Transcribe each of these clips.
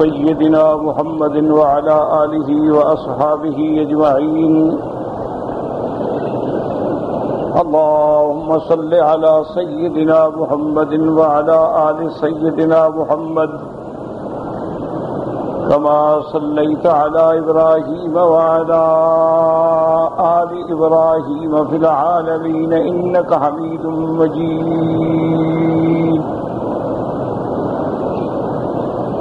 سيدنا محمد وعلى آله وأصحابه أجمعين. اللهم صل على سيدنا محمد وعلى آل سيدنا محمد كما صليت على إبراهيم وعلى آل إبراهيم في العالمين إنك حميد مجيد.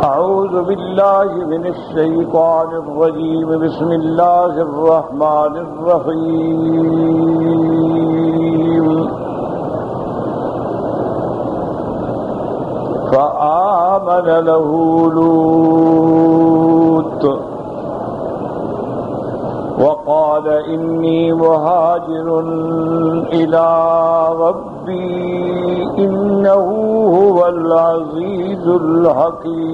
أعوذ بالله من الشيطان الرجيم. بسم الله الرحمن الرحيم. فآمن له لوط وقال إني مهاجر إلى ربي إنه هو العزيز الحكيم.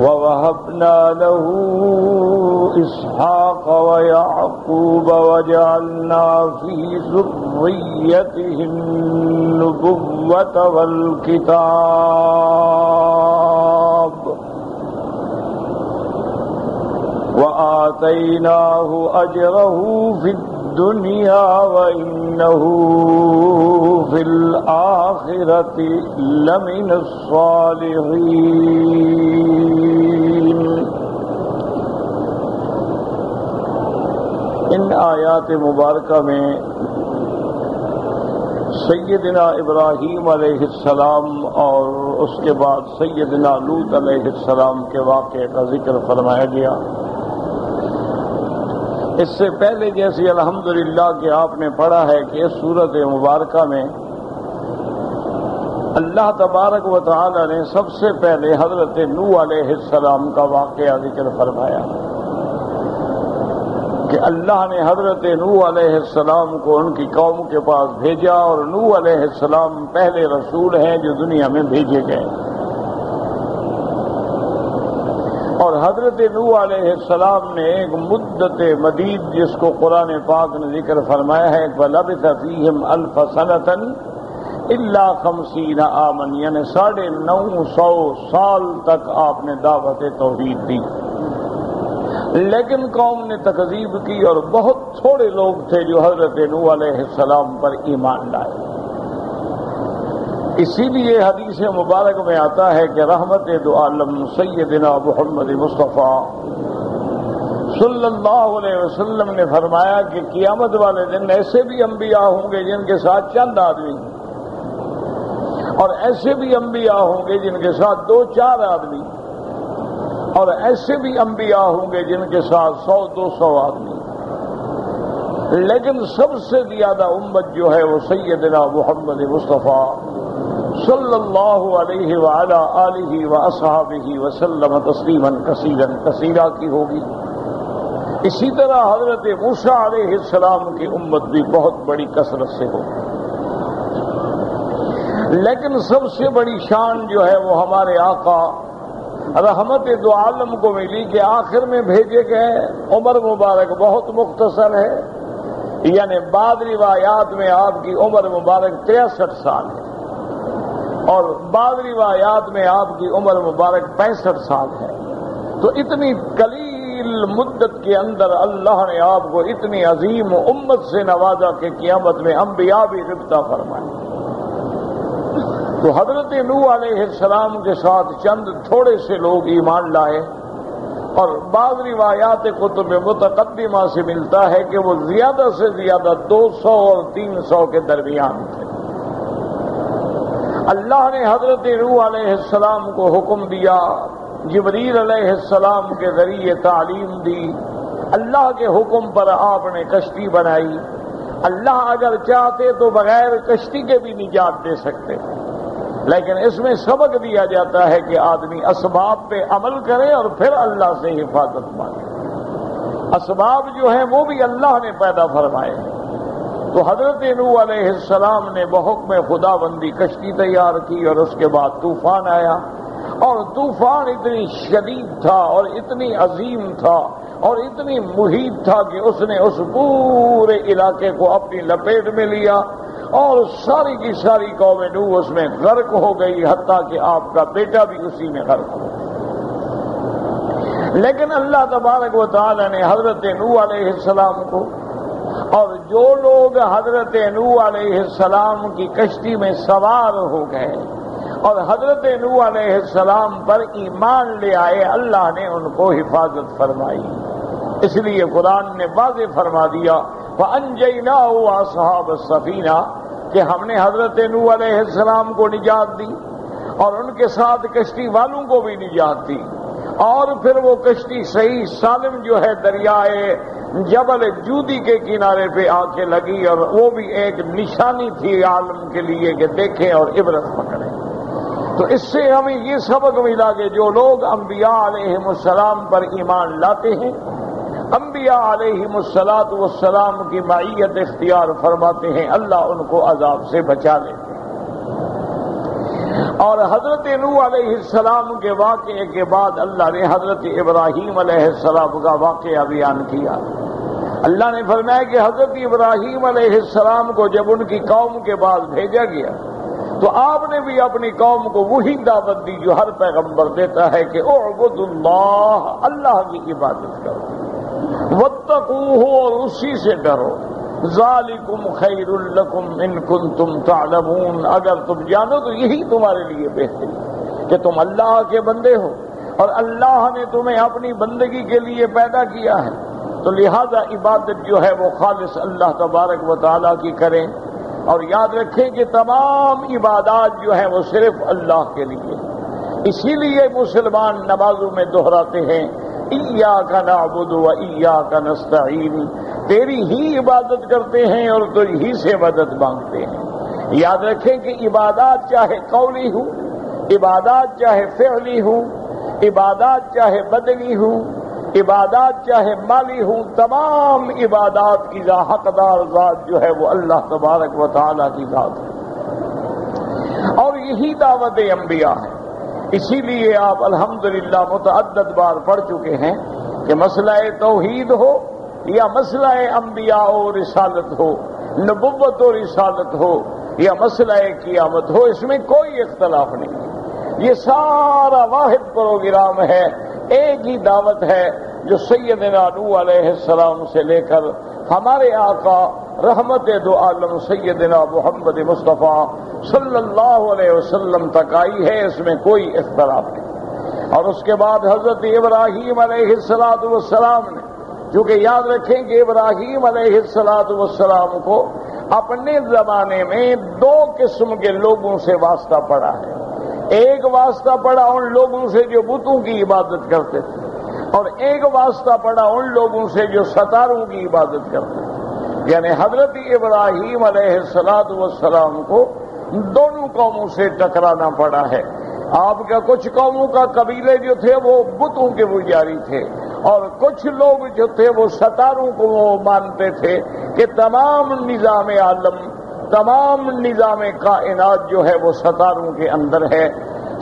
ووهبنا له إسحاق ويعقوب وجعلنا في ذريته النبوة والكتاب وآتيناه أجره في الدنيا وإنه في الآخرة لمن الصالحين. ان آیات مبارکہ میں سیدنا ابراہیم علیہ السلام اور اس کے بعد سیدنا لوط علیہ السلام کے واقعے کا ذکر فرمایا گیا. اس سے پہلے جیسے الحمدللہ کہ آپ نے پڑھا ہے کہ اس سورت مبارکہ میں اللہ تبارک و تعالی نے سب سے پہلے حضرت نوح علیہ السلام کا واقعہ ذکر فرمایا کہ اللہ نے حضرت نوح علیہ السلام کو ان کی قوم کے پاس بھیجا اور نوح علیہ السلام پہلے رسول ہیں جو دنیا میں بھیجے گئے. اور حضرت نوح علیہ السلام نے ایک مدت مدید جس کو قرآن پاک نے ذکر فرمایا ہے وَلَبِثَ فِيهِمْ أَلْفَ سَنَةً إِلَّا 50 عامًا، یعنی 950 سال تک آپ نے دعوت توحید دی، لیکن قوم نے تکذیب کی اور بہت تھوڑے لوگ تھے جو حضرت نوح علیہ السلام پر ایمان لائے. اسی لیے حدیث مبارک میں آتا ہے کہ رحمت دو عالم سیدنا محمد مصطفیٰ صلی اللہ علیہ وسلم نے فرمایا کہ قیامت والے دن ایسے بھی انبیاء ہوں گے جن کے ساتھ چند آدمی اور ایسے بھی انبیاء ہوں گے جن کے ساتھ 2-4 آدمی اور ایسے بھی انبیاء ہوں گے جن کے ساتھ 100-200 آدمی، لیکن سب سے زیادہ امت جو ہے وہ سیدنا محمد مصطفیٰ صلی اللہ علیہ وعلا آلہ واصحابہ وسلم تسلیما کثیرا کثیرا کی ہوگی. اسی طرح حضرت موسیٰ علیہ السلام کی امت بھی بہت بڑی کثرت سے ہوگی، لیکن سب سے بڑی شان جو ہے وہ ہمارے آقا رحمت دو عالم کو ملی کہ آخر میں بھیجے گئے. عمر مبارک بہت مختصر ہے، یعنی بعض روایات میں آپ کی عمر مبارک 63 سال ہے اور بعض روایات میں آپ کی عمر مبارک 65 سال ہے. تو اتنی قلیل مدت کے اندر اللہ نے آپ کو اتنی عظیم امت سے نوازا کہ قیامت میں انبیاء بھی رفتہ فرمائے. تو حضرت نوح علیہ السلام کے ساتھ چند تھوڑے سے لوگ ایمان لائے اور بعض روایات کتب متقدمہ سے ملتا ہے کہ وہ زیادہ سے زیادہ 200 اور 300 کے درمیان تھے. اللہ نے حضرت نوح علیہ السلام کو حکم دیا، جبریل علیہ السلام کے ذریعے تعلیم دی، اللہ کے حکم پر آپ نے کشتی بنائی. اللہ اگر چاہتے تو بغیر کشتی کے بھی نجات دے سکتے، لیکن اس میں سبق دیا جاتا ہے کہ آدمی اسباب پہ عمل کرے اور پھر اللہ سے حفاظت مانگے. اسباب جو ہیں وہ بھی اللہ نے پیدا فرمائے ہیں. تو حضرت نوح علیہ السلام نے بحکم خدا بندی کشتی تیار کی اور اس کے بعد طوفان آیا، اور طوفان اتنی شدید تھا اور اتنی عظیم تھا اور اتنی محیط تھا کہ اس نے اس پورے علاقے کو اپنی لپیٹ میں لیا اور ساری کی ساری قوم نوح اس میں غرق ہو گئی، حتیٰ کہ آپ کا بیٹا بھی اسی میں غرق ہو۔ لیکن اللہ تبارک و تعالی نے حضرت نوح علیہ السلام کو اور جو لوگ حضرت نوح علیہ السلام کی کشتی میں سوار ہو گئے اور حضرت نوح علیہ السلام پر ایمان لے آئے، اللہ نے ان کو حفاظت فرمائی۔ اس لیے قرآن نے واضح فرما دیا فَأَنْجَيْنَاهُ وَأَصْحَابَ السَّفِينَةِ کہ ہم نے حضرت نوح علیہ السلام کو نجات دی اور ان کے ساتھ کشتی والوں کو بھی نجات دی، اور پھر وہ کشتی صحیح سالم جو ہے دریائے جبل جودی کے کنارے پہ آ کے لگی، اور وہ بھی ایک نشانی تھی عالم کے لیے کہ دیکھیں اور عبرت پکڑیں۔ تو اس سے ہمیں یہ سبق ملا کہ جو لوگ انبیاء علیہم السلام پر ایمان لاتے ہیں، انبیاء علیہم السلام کی معیت اختیار فرماتے ہیں، اللہ ان کو عذاب سے بچا لیتے ہیں۔ اور حضرت نوح علیہ السلام کے واقعے کے بعد اللہ نے حضرت ابراہیم علیہ السلام کا واقعہ بیان کیا۔ اللہ نے فرمایا کہ حضرت ابراہیم علیہ السلام کو جب ان کی قوم کے بعد بھیجا گیا تو آپ نے بھی اپنی قوم کو وہی دعوت دی جو ہر پیغمبر دیتا ہے کہ اعبدوا اللہ، اللہ کی عبادت کرو، واتقوہ، اور اسی سے ڈرو، ذالکم خیر لکم ان کنتم تعلمون، اگر تم جانو تو یہی تمہارے لیے بہتری کہ تم اللہ کے بندے ہو اور اللہ نے تمہیں اپنی بندگی کے لیے پیدا کیا ہے، تو لہذا عبادت جو ہے وہ خالص اللہ تبارک و تعالیٰ کی کریں، اور یاد رکھیں کہ تمام عبادات جو ہیں وہ صرف اللہ کے لیے۔ اسی لیے مسلمان نمازوں میں دہراتے ہیں ایاک نعبد و ایاک نستعین، تیری ہی عبادت کرتے ہیں اور تجھ ہی سے مدد مانگتے ہیں۔ یاد رکھیں کہ عبادات چاہے قولی ہوں، عبادات چاہے فعلی ہوں، عبادات چاہے بدنی ہوں، عبادات چاہے مالی ہوں، تمام عبادات کی حقدار ذات جو ہے وہ اللہ تبارک و تعالیٰ کی ذات ہے، اور یہی دعوت انبیاء ہے۔ اسی لیے آپ الحمدللہ متعدد بار پڑھ چکے ہیں کہ مسئلہ توحید ہو یا مسئلہ انبیاء و رسالت ہو، نبوت و رسالت ہو یا مسئلہ قیامت ہو، اس میں کوئی اختلاف نہیں ہے۔ یہ سارا واحد پروگرام ہے، ایک ہی دعوت ہے جو سیدنا نوح علیہ السلام سے لے کر ہمارے آقا رحمت دو عالم سیدنا محمد مصطفیٰ صلی اللہ علیہ وسلم تک آئی ہے، اس میں کوئی اختلاف نہیں۔ اور اس کے بعد حضرت ابراہیم علیہ السلام نے، چونکہ یاد رکھیں کہ ابراہیم علیہ السلام کو اپنے زمانے میں دو قسم کے لوگوں سے واسطہ پڑا ہے۔ ایک واسطہ پڑا ان لوگوں سے جو بتوں کی عبادت کرتے تھے، اور ایک واسطہ پڑا ان لوگوں سے جو ستاروں کی عبادت کرتے تھے۔ یعنی حضرت ابراہیم علیہ السلام کو دونوں قوموں سے ٹکرانا پڑا ہے۔ آپ کا کچھ قوموں کا قبیلے جو تھے وہ بتوں کے پجاری تھے، اور کچھ لوگ جو تھے وہ ستاروں کو وہ مانتے تھے کہ تمام نظام عالم، تمام نظام کائنات جو ہے وہ ستاروں کے اندر ہے۔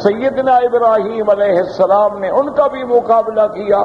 سیدنا ابراہیم علیہ السلام نے ان کا بھی مقابلہ کیا،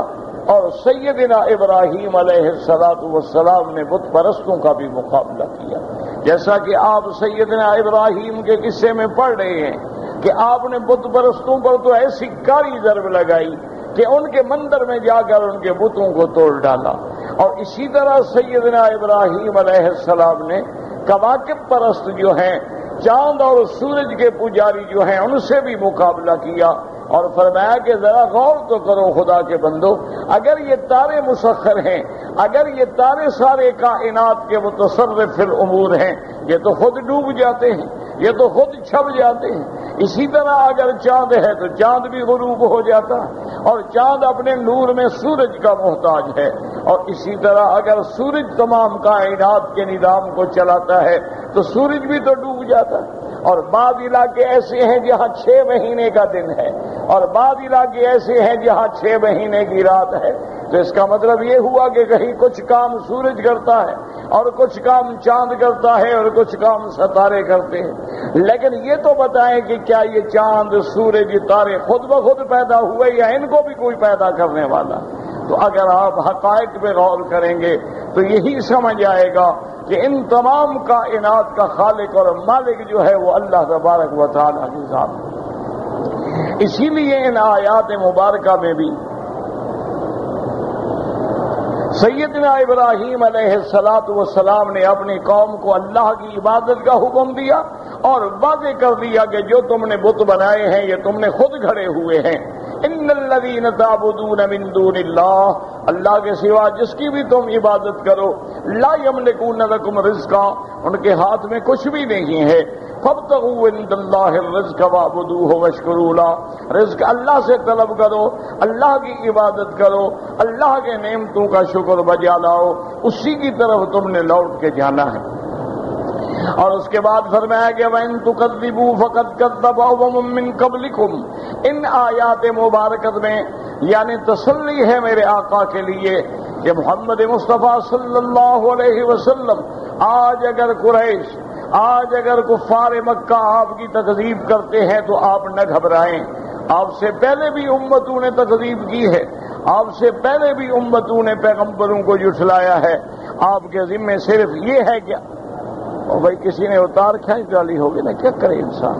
اور سیدنا ابراہیم علیہ السلام نے بت پرستوں کا بھی مقابلہ کیا۔ جیسا کہ آپ سیدنا ابراہیم کے قصے میں پڑھ رہے ہیں کہ آپ نے بت پرستوں پر تو ایسی کاری ضرب لگائی کہ ان کے مندر میں جا کر ان کے بتوں کو توڑ ڈالا، اور اسی طرح سیدنا ابراہیم علیہ السلام نے کواکب پرست جو ہیں، چاند اور سورج کے پجاری جو ہیں، ان سے بھی مقابلہ کیا، اور فرمایا کہ ذرا غور تو کرو خدا کے بندو، اگر یہ تارے مسخر ہیں، اگر یہ تارے سارے کائنات کے متصرف فی الامور ہیں، یہ تو خود ڈوب جاتے ہیں، یہ تو خود چھپ جاتے ہیں۔ اسی طرح اگر چاند ہے تو چاند بھی غروب ہو جاتا ہے، اور چاند اپنے نور میں سورج کا محتاج ہے، اور اسی طرح اگر سورج تمام کائنات کے نظام کو چلاتا ہے تو سورج بھی تو ڈوب جاتا ہے۔ اور بعض علاقے ایسے ہیں جہاں 6 مہینے کا دن ہے، اور بعض علاقے ایسے ہیں جہاں 6 مہینے کی رات ہے، تو اس کا مطلب یہ ہوا کہ کہیں کچھ کام سورج کرتا ہے اور کچھ کام چاند کرتا ہے اور کچھ کام ستارے کرتے ہیں۔ لیکن یہ تو بتائیں کہ کیا یہ چاند، سورج، تارے خود بخود پیدا ہوئے یا ان کو بھی کوئی پیدا کرنے والا؟ تو تو اگر آپ حقائق پہ غور کریں گے تو یہی سمجھ آئے گا کہ ان تمام کائنات کا خالق اور مالک جو ہے وہ اللہ تبارک و تعالیٰ کی ذات ہے۔ اسی لیے ان آیات مبارکہ میں بھی سیدنا ابراہیم علیہ السلام نے اپنی قوم کو اللہ کی عبادت کا حکم دیا اور واضح کر دیا کہ جو تم نے بت بنائے ہیں یہ تم نے خود گھڑے ہوئے ہیں۔ ان الذین تعبدون من دون اللہ، اللہ کے سوا جس کی بھی تم عبادت کرو، لا یملکون لکم رزقا، ان کے ہاتھ میں کچھ بھی نہیں ہے۔ فابتغوا عند اللہ الرزق واعبدوہ واشکروا لہ، رزق اللہ سے طلب کرو، اللہ کی عبادت کرو، اللہ کے نعمتوں کا شکر بجا لاؤ، اسی کی طرف تم نے لوٹ کے جانا ہے۔ اور اس کے بعد فرمایا کہ وَإِن تُكَذِّبُوا فَقَدْ كَذَّبَ أُمَمٌ مِّن قَبْلِكُمْ، ان آیات مبارکت میں یعنی تسلی ہے میرے آقا کے لیے کہ محمد مصطفیٰ صلی اللہ علیہ وسلم، آج اگر قریش، آج اگر کفار مکہ آپ کی تکذیب کرتے ہیں تو آپ نہ گھبرائیں، آپ سے پہلے بھی امتوں نے تکذیب کی ہے، آپ سے پہلے بھی امتوں نے پیغمبروں کو جھٹلایا ہے، آپ کے ذمے صرف یہ ہے کہ بھائی کسی نے اتار کھینچ ڈالی ہوگی نا، کیا کرے انسان۔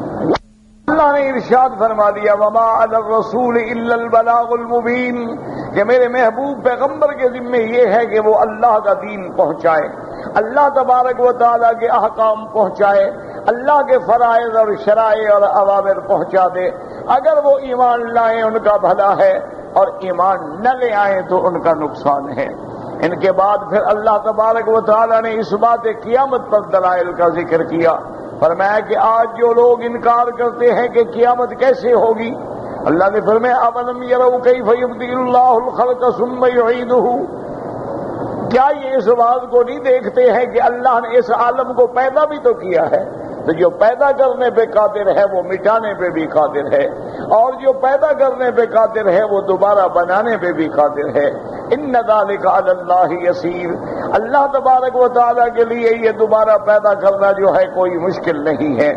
اللہ نے ارشاد فرما دیا وما علی الرسول الا البلاغ المبین، کہ میرے محبوب پیغمبر کے ذمے یہ ہے کہ وہ اللہ کا دین پہنچائے، اللہ تبارک و تعالیٰ کے احکام پہنچائے، اللہ کے فرائض اور شرائع اور اوامر پہنچا دے۔ اگر وہ ایمان لائیں ان کا بھلا ہے، اور ایمان نہ لے آئیں تو ان کا نقصان ہے۔ ان کے بعد پھر اللہ تبارک و تعالیٰ نے اس بات قیامت پر دلائل کا ذکر کیا، فرمایا کہ آج جو لوگ انکار کرتے ہیں کہ قیامت کیسے ہوگی، اللہ نے فرمایا اولم یروا کیف یبدئ اللہ الخلق ثم یعیدہ، کیا یہ اس بات کو نہیں دیکھتے ہیں کہ اللہ نے اس عالم کو پیدا بھی تو کیا ہے، تو جو پیدا کرنے پہ قادر ہے وہ مٹانے پہ بھی قادر ہے، اور جو پیدا کرنے پہ قادر ہے وہ دوبارہ بنانے پہ بھی قادر ہے۔ ان ذلک علی اللہ یسیر، اللہ تبارک و تعالیٰ کے لیے یہ دوبارہ پیدا کرنا جو ہے کوئی مشکل نہیں ہے۔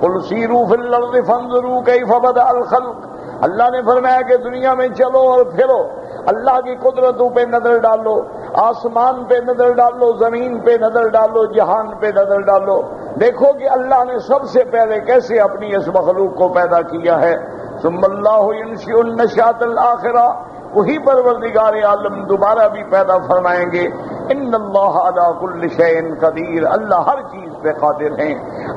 قل سیروا فی الارض فانظروا کیف بدأ الخلق، اللہ نے فرمایا کہ دنیا میں چلو اور پھرو، اللہ کی قدرتوں پہ نظر ڈالو، آسمان پہ نظر ڈالو، زمین پہ نظر ڈالو، جہان پہ نظر ڈالو، دیکھو کہ اللہ نے سب سے پہلے کیسے اپنی اس مخلوق کو پیدا کیا ہے۔ ثم اللہ ينشئ النشأۃ الآخرہ، وہی پروردگار عالم دوبارہ بھی پیدا فرمائیں گے۔ ان اللہ علی کل شیء قدیر، اللہ ہر چیز پہ قادر ہیں،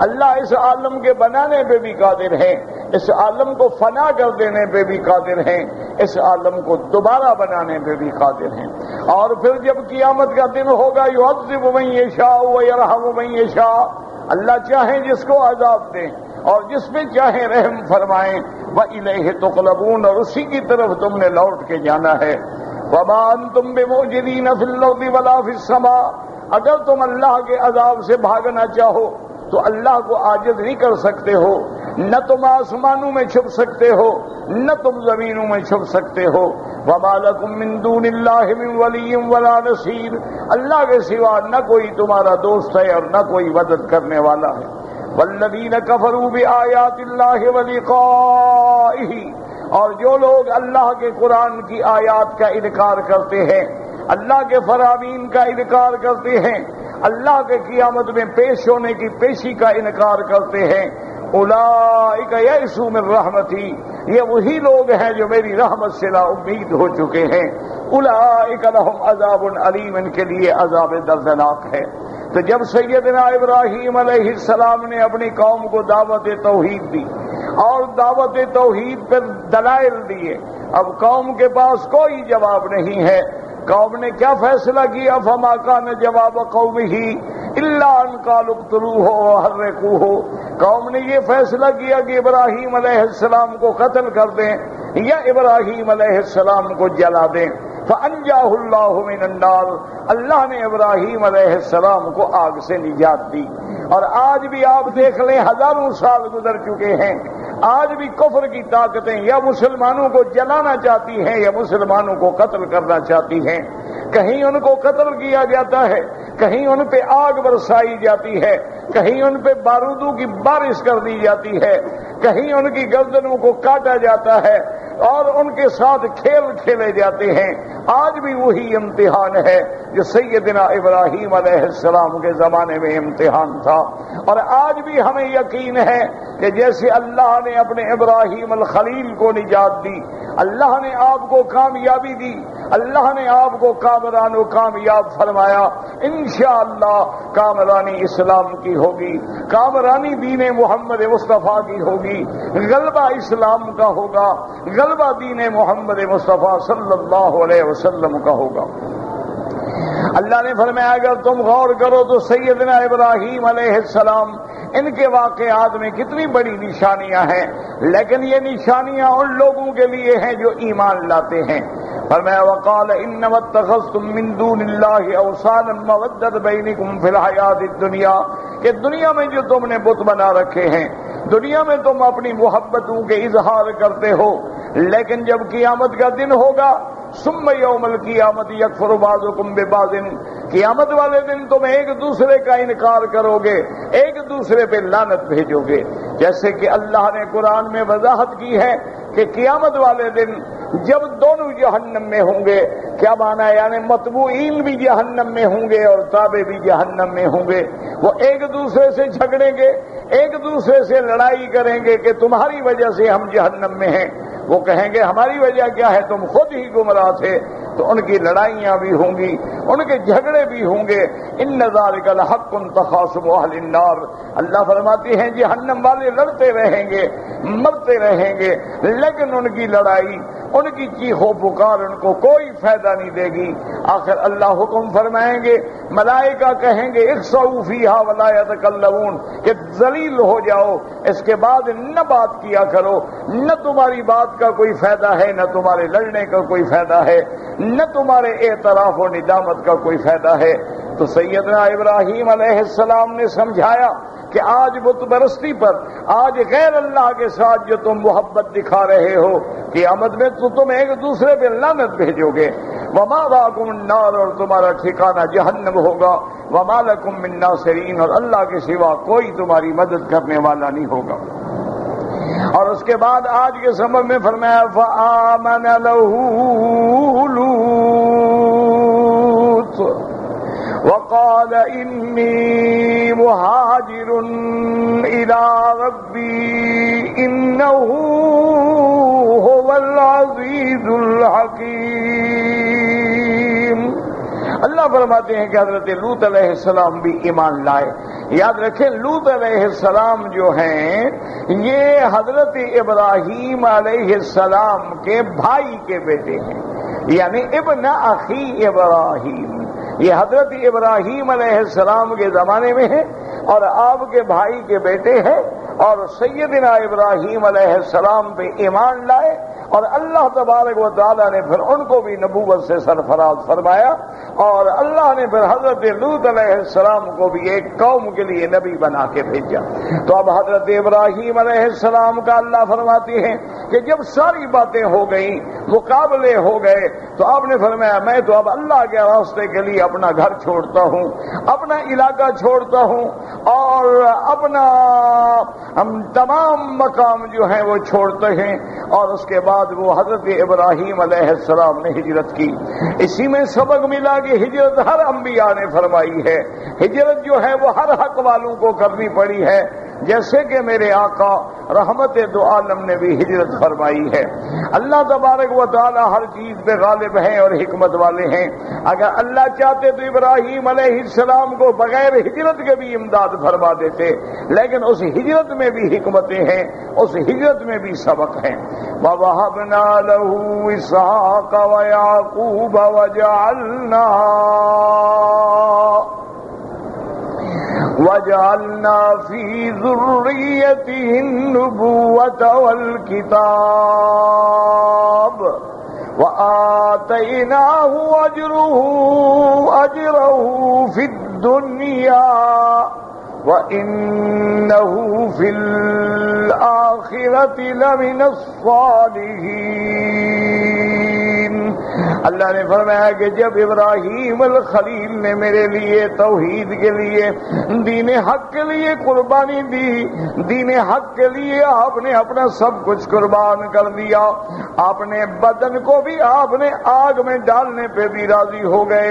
اللہ اس عالم کے بنانے پہ بھی قادر ہیں، اس عالم کو فنا کر دینے پہ بھی قادر ہیں، اس عالم کو دوبارہ بنانے پہ بھی قادر ہیں۔ اور پھر جب قیامت کا دن ہوگا یعذب من یشاء ویرحم من یشاء، اللہ چاہیں جس کو عذاب دیں اور جس پہ چاہیں رحم فرمائیں، وَإِلَيْهِ تُقْلَبُونَ، اور اسی کی طرف تم نے لوٹ کے جانا ہے۔ وَمَا أَنْتُمْ بِمُعْجِزِينَ فِي الْأَرْضِ وَلَا فِي السَّمَاءِ، اگر تم اللہ کے عذاب سے بھاگنا چاہو تو اللہ کو عاجز نہیں کر سکتے ہو، نہ تم آسمانوں میں چھپ سکتے ہو نہ تم زمینوں میں چھپ سکتے ہو۔ وَمَا لَكُم مِّن دُونِ اللَّهِ مِن وَلِيٍّ وَلَا نَصِيرٍ، اللہ کے سوا نہ کوئی تمہارا دوست ہے اور نہ کوئی مدد کرنے والا ہے۔ وَالَّذِينَ كَفَرُوا بِآيَاتِ اللَّهِ وَلِقَائِهِ، اور جو لوگ اللہ کے قرآن کی آیات کا انکار کرتے ہیں، اللہ کے فرامین کا انکار کرتے ہیں، اللہ کے قیامت میں پیش ہونے کی پیشی کا انکار کرتے ہیں، اولئک یئسوا من رحمتی، یہ وہی لوگ ہیں جو میری رحمت سے نا امید ہو چکے ہیں۔ اولئک لہم عذاب علیم، ان کے لیے عذاب دردناک ہے۔ تو جب سیدنا ابراہیم علیہ السلام نے اپنی قوم کو دعوت توحید دی اور دعوت توحید پر دلائل دیے، اب قوم کے پاس کوئی جواب نہیں ہے۔ قوم نے کیا فیصلہ کیا؟ فما کان جواب قومہ الا ان قالوا اقتلوہ وحرقوہ، قوم نے یہ فیصلہ کیا کہ ابراہیم علیہ السلام کو قتل کر دیں یا ابراہیم علیہ السلام کو جلا دیں۔ فانجاہ اللہ من النار، اللہ نے ابراہیم علیہ السلام کو آگ سے نجات دی۔ اور آج بھی آپ دیکھ لیں، ہزاروں سال گزر چکے ہیں، آج بھی کفر کی طاقتیں یا مسلمانوں کو جلانا چاہتی ہیں یا مسلمانوں کو قتل کرنا چاہتی ہیں۔ کہیں ان کو قتل کیا جاتا ہے، کہیں ان پہ آگ برسائی جاتی ہے، کہیں ان پہ بارودوں کی بارش کر دی جاتی ہے، کہیں ان کی گردنوں کو کاٹا جاتا ہے، اور ان کے ساتھ کھیل کھیلے جاتے ہیں۔ آج بھی وہی امتحان ہے جو سیدنا ابراہیم علیہ السلام کے زمانے میں امتحان تھا، اور آج بھی ہمیں یقین ہے کہ جیسے اللہ نے اپنے ابراہیم الخلیل کو نجات دی، اللہ نے آپ کو کامیابی دی، اللہ نے آپ کو کامران و کامیاب فرمایا، انشاءاللہ کامرانی اسلام کی ہوگی، کامرانی دین محمد مصطفیٰ کی ہوگی، غلبہ اسلام کا ہوگا، غلبہ دین محمد مصطفیٰ صلی اللہ علیہ وسلم کا ہوگا۔ اللہ نے فرمایا اگر تم غور کرو تو سیدنا ابراہیم علیہ السلام، ان کے واقعات میں کتنی بڑی نشانیاں ہیں، لیکن یہ نشانیاں ان لوگوں کے لیے ہیں جو ایمان لاتے ہیں۔ فرمایا وقال انما اتخذتم من دون اللہ اوثانا مودۃ بینکم فی الحیاۃ الدنیا، کہ دنیا میں جو تم نے بت بنا رکھے ہیں، دنیا میں تم اپنی محبتوں کے اظہار کرتے ہو، لیکن جب قیامت کا دن ہوگا ثم یوم القیامت یکفر بعضکم ببعض، قیامت والے دن تم ایک دوسرے کا انکار کرو گے، ایک دوسرے پہ لعنت بھیجو گے، جیسے کہ اللہ نے قرآن میں وضاحت کی ہے کہ قیامت والے دن جب دونوں جہنم میں ہوں گے، کیا مانا ہے؟ یعنی متبوعین بھی جہنم میں ہوں گے اور تابع بھی جہنم میں ہوں گے، وہ ایک دوسرے سے جھگڑیں گے، ایک دوسرے سے لڑائی کریں گے کہ تمہاری وجہ سے ہم جہنم میں ہیں، وہ کہیں گے ہماری وجہ کیا ہے، تم خود ہی گمراہ تھے، تو ان کی لڑائیاں بھی ہوں گی، ان کے جھگڑے بھی ہوں گے۔ ان ذالک لحق تخاصم اہل النار، اللہ فرماتے ہیں جہنم والے لڑتے رہیں گے، مرتے رہیں گے، لیکن ان کی لڑائی، ان کی چیخ و پکار ان کو کوئی فائدہ نہیں دے گی۔ آخر اللہ حکم فرمائیں گے، ملائکہ کہیں گے اخسؤوا فیہا ولا یتکلمون، کہ ذلیل ہو جاؤ، اس کے بعد نہ بات کیا کرو، نہ تمہاری بات کا کوئی فائدہ ہے، نہ تمہارے لڑنے کا کوئی فائدہ ہے، نہ تمہارے اعتراف و ندامت کا کوئی فائدہ ہے۔ تو سیدنا ابراہیم علیہ السلام نے سمجھایا کہ آج بت پرستی پر، آج غیر اللہ کے ساتھ جو تم محبت دکھا رہے ہو، قیامت میں تو تم ایک دوسرے پہ لعنت بھیجو گے، ومأواکم النار، اور تمہارا ٹھکانہ جہنم ہوگا، وما لکم من ناصرین، اور اللہ کے سوا کوئی تمہاری مدد کرنے والا نہیں ہوگا۔ اور اس کے بعد آج کے سبب میں فرمایا فآمن لہ لوط وقال انی مہاجر الی ربی انہ ھو العزیز الحکیم۔ اللہ فرماتے ہیں کہ حضرت لوط علیہ السلام بھی ایمان لائے۔ یاد رکھیں لوط علیہ السلام جو ہیں یہ حضرت ابراہیم علیہ السلام کے بھائی کے بیٹے ہیں، یعنی ابن اخی ابراہیم، یہ حضرت ابراہیم علیہ السلام کے زمانے میں ہے اور آپ کے بھائی کے بیٹے ہیں، اور سیدنا ابراہیم علیہ السلام پہ ایمان لائے، اور اللہ تبارک و تعالیٰ نے پھر ان کو بھی نبوت سے سرفراز فرمایا، اور اللہ نے پھر حضرت لوط علیہ السلام کو بھی ایک قوم کے لیے نبی بنا کے بھیجا۔ تو اب حضرت ابراہیم علیہ السلام کا اللہ فرماتے ہیں کہ جب ساری باتیں ہو گئیں، مقابلے ہو گئے، تو آپ نے فرمایا میں تو اب اللہ کے راستے کے لیے اپنا گھر چھوڑتا ہوں، اپنا علاقہ چھوڑتا ہوں، اور اپنا تمام مقام جو ہیں وہ چھوڑتے ہیں، اور اس کے بعد وہ حضرت ابراہیم علیہ السلام نے ہجرت کی۔ اسی میں سبق ملا کہ ہجرت ہر انبیاء نے فرمائی ہے، ہجرت جو ہے وہ ہر حق والوں کو کرنی پڑی ہے، جیسے کہ میرے آقا رحمت دو عالم نے بھی ہجرت فرمائی ہے۔ اللہ تبارک و تعالی ہر چیز پہ غالب ہیں اور حکمت والے ہیں۔ اگر اللہ چاہتے تو ابراہیم علیہ السلام کو بغیر ہجرت کے بھی امداد فرما دیتے، لیکن اس ہجرت میں بھی حکمتیں ہیں، اس ہجرت میں بھی سبق ہیں۔ وَوَهَبْنَا لَهُ إِسْحَاقَ وَيَعْقُوبَ وَجَعَلْنَا فِي ذُرِّيَّتِهِ النُّبُوَّةَ وَالْكِتَابَ وَآتَيْنَاهُ أَجْرَهُ فِي الدُّنْيَا وَإِنَّهُ فِي الْآخِرَةِ لَمِنَ الصَّالِحِينَ۔ اللہ نے فرمایا کہ جب ابراہیم الخلیل نے میرے لیے توحید کے لیے دین حق کے لیے قربانی دی، دین حق کے لیے آپ نے اپنا سب کچھ قربان کر دیا، اپنے بدن کو بھی آپ نے آگ میں ڈالنے پہ بھی راضی ہو گئے،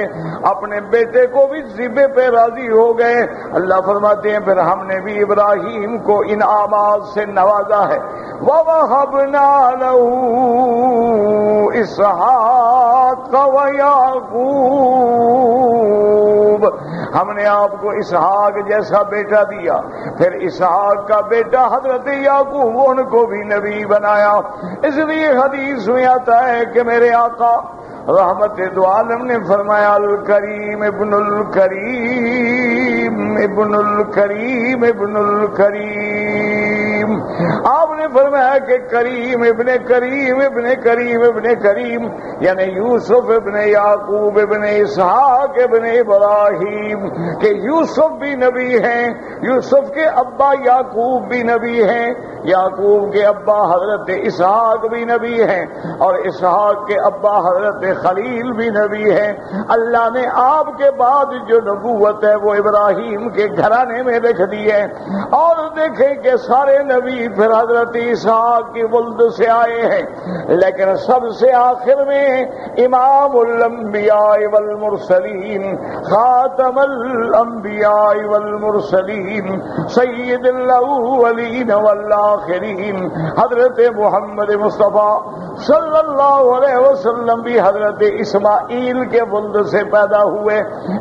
اپنے بیٹے کو بھی ذبح پہ راضی ہو گئے۔ اللہ فرماتے ہیں پھر ہم نے بھی ابراہیم کو انعامات سے نوازا ہے، وَوَهَبْنَا لَهُ إِسْحَاقَ وَيَعْقُوبَ، ہم نے آپ کو اسحاق جیسا بیٹا دیا، پھر اسحاق کا بیٹا حضرت یعقوب ان کو بھی نبی بنایا۔ اس لیے حدیث میں آتا ہے کہ میرے آقا رحمت دو عالم نے فرمایا الکریم ابن الکریم ابن الکریم ابن الکریم، آپ نے فرمایا کہ کریم ابن کریم ابن کریم ابن کریم یعنی یوسف ابن یعقوب ابن اسحاق ابن ابراہیم، کہ یوسف بھی نبی ہیں، یوسف کے ابا یعقوب بھی نبی ہیں، یعقوب کے ابا حضرت اسحاق بھی نبی ہیں، اور اسحاق کے ابا حضرت خلیل بھی نبی ہیں۔ اللہ نے آپ کے بعد جو نبوت ہے وہ ابراہیم کے گھرانے میں لکھ دی ہے، اور دیکھیں کہ سارے نبی پھر حضرت اسحاق کی ولد سے آئے ہیں، لیکن سب سے آخر میں امام الانبیاء والمرسلین، خاتم الانبیاء والمرسلین، سید الاولین والآخرین، حضرت محمد مصطفیٰ صلی اللہ علیہ وسلم بھی حضرت اسماعیل کے ولد سے پیدا ہوئے۔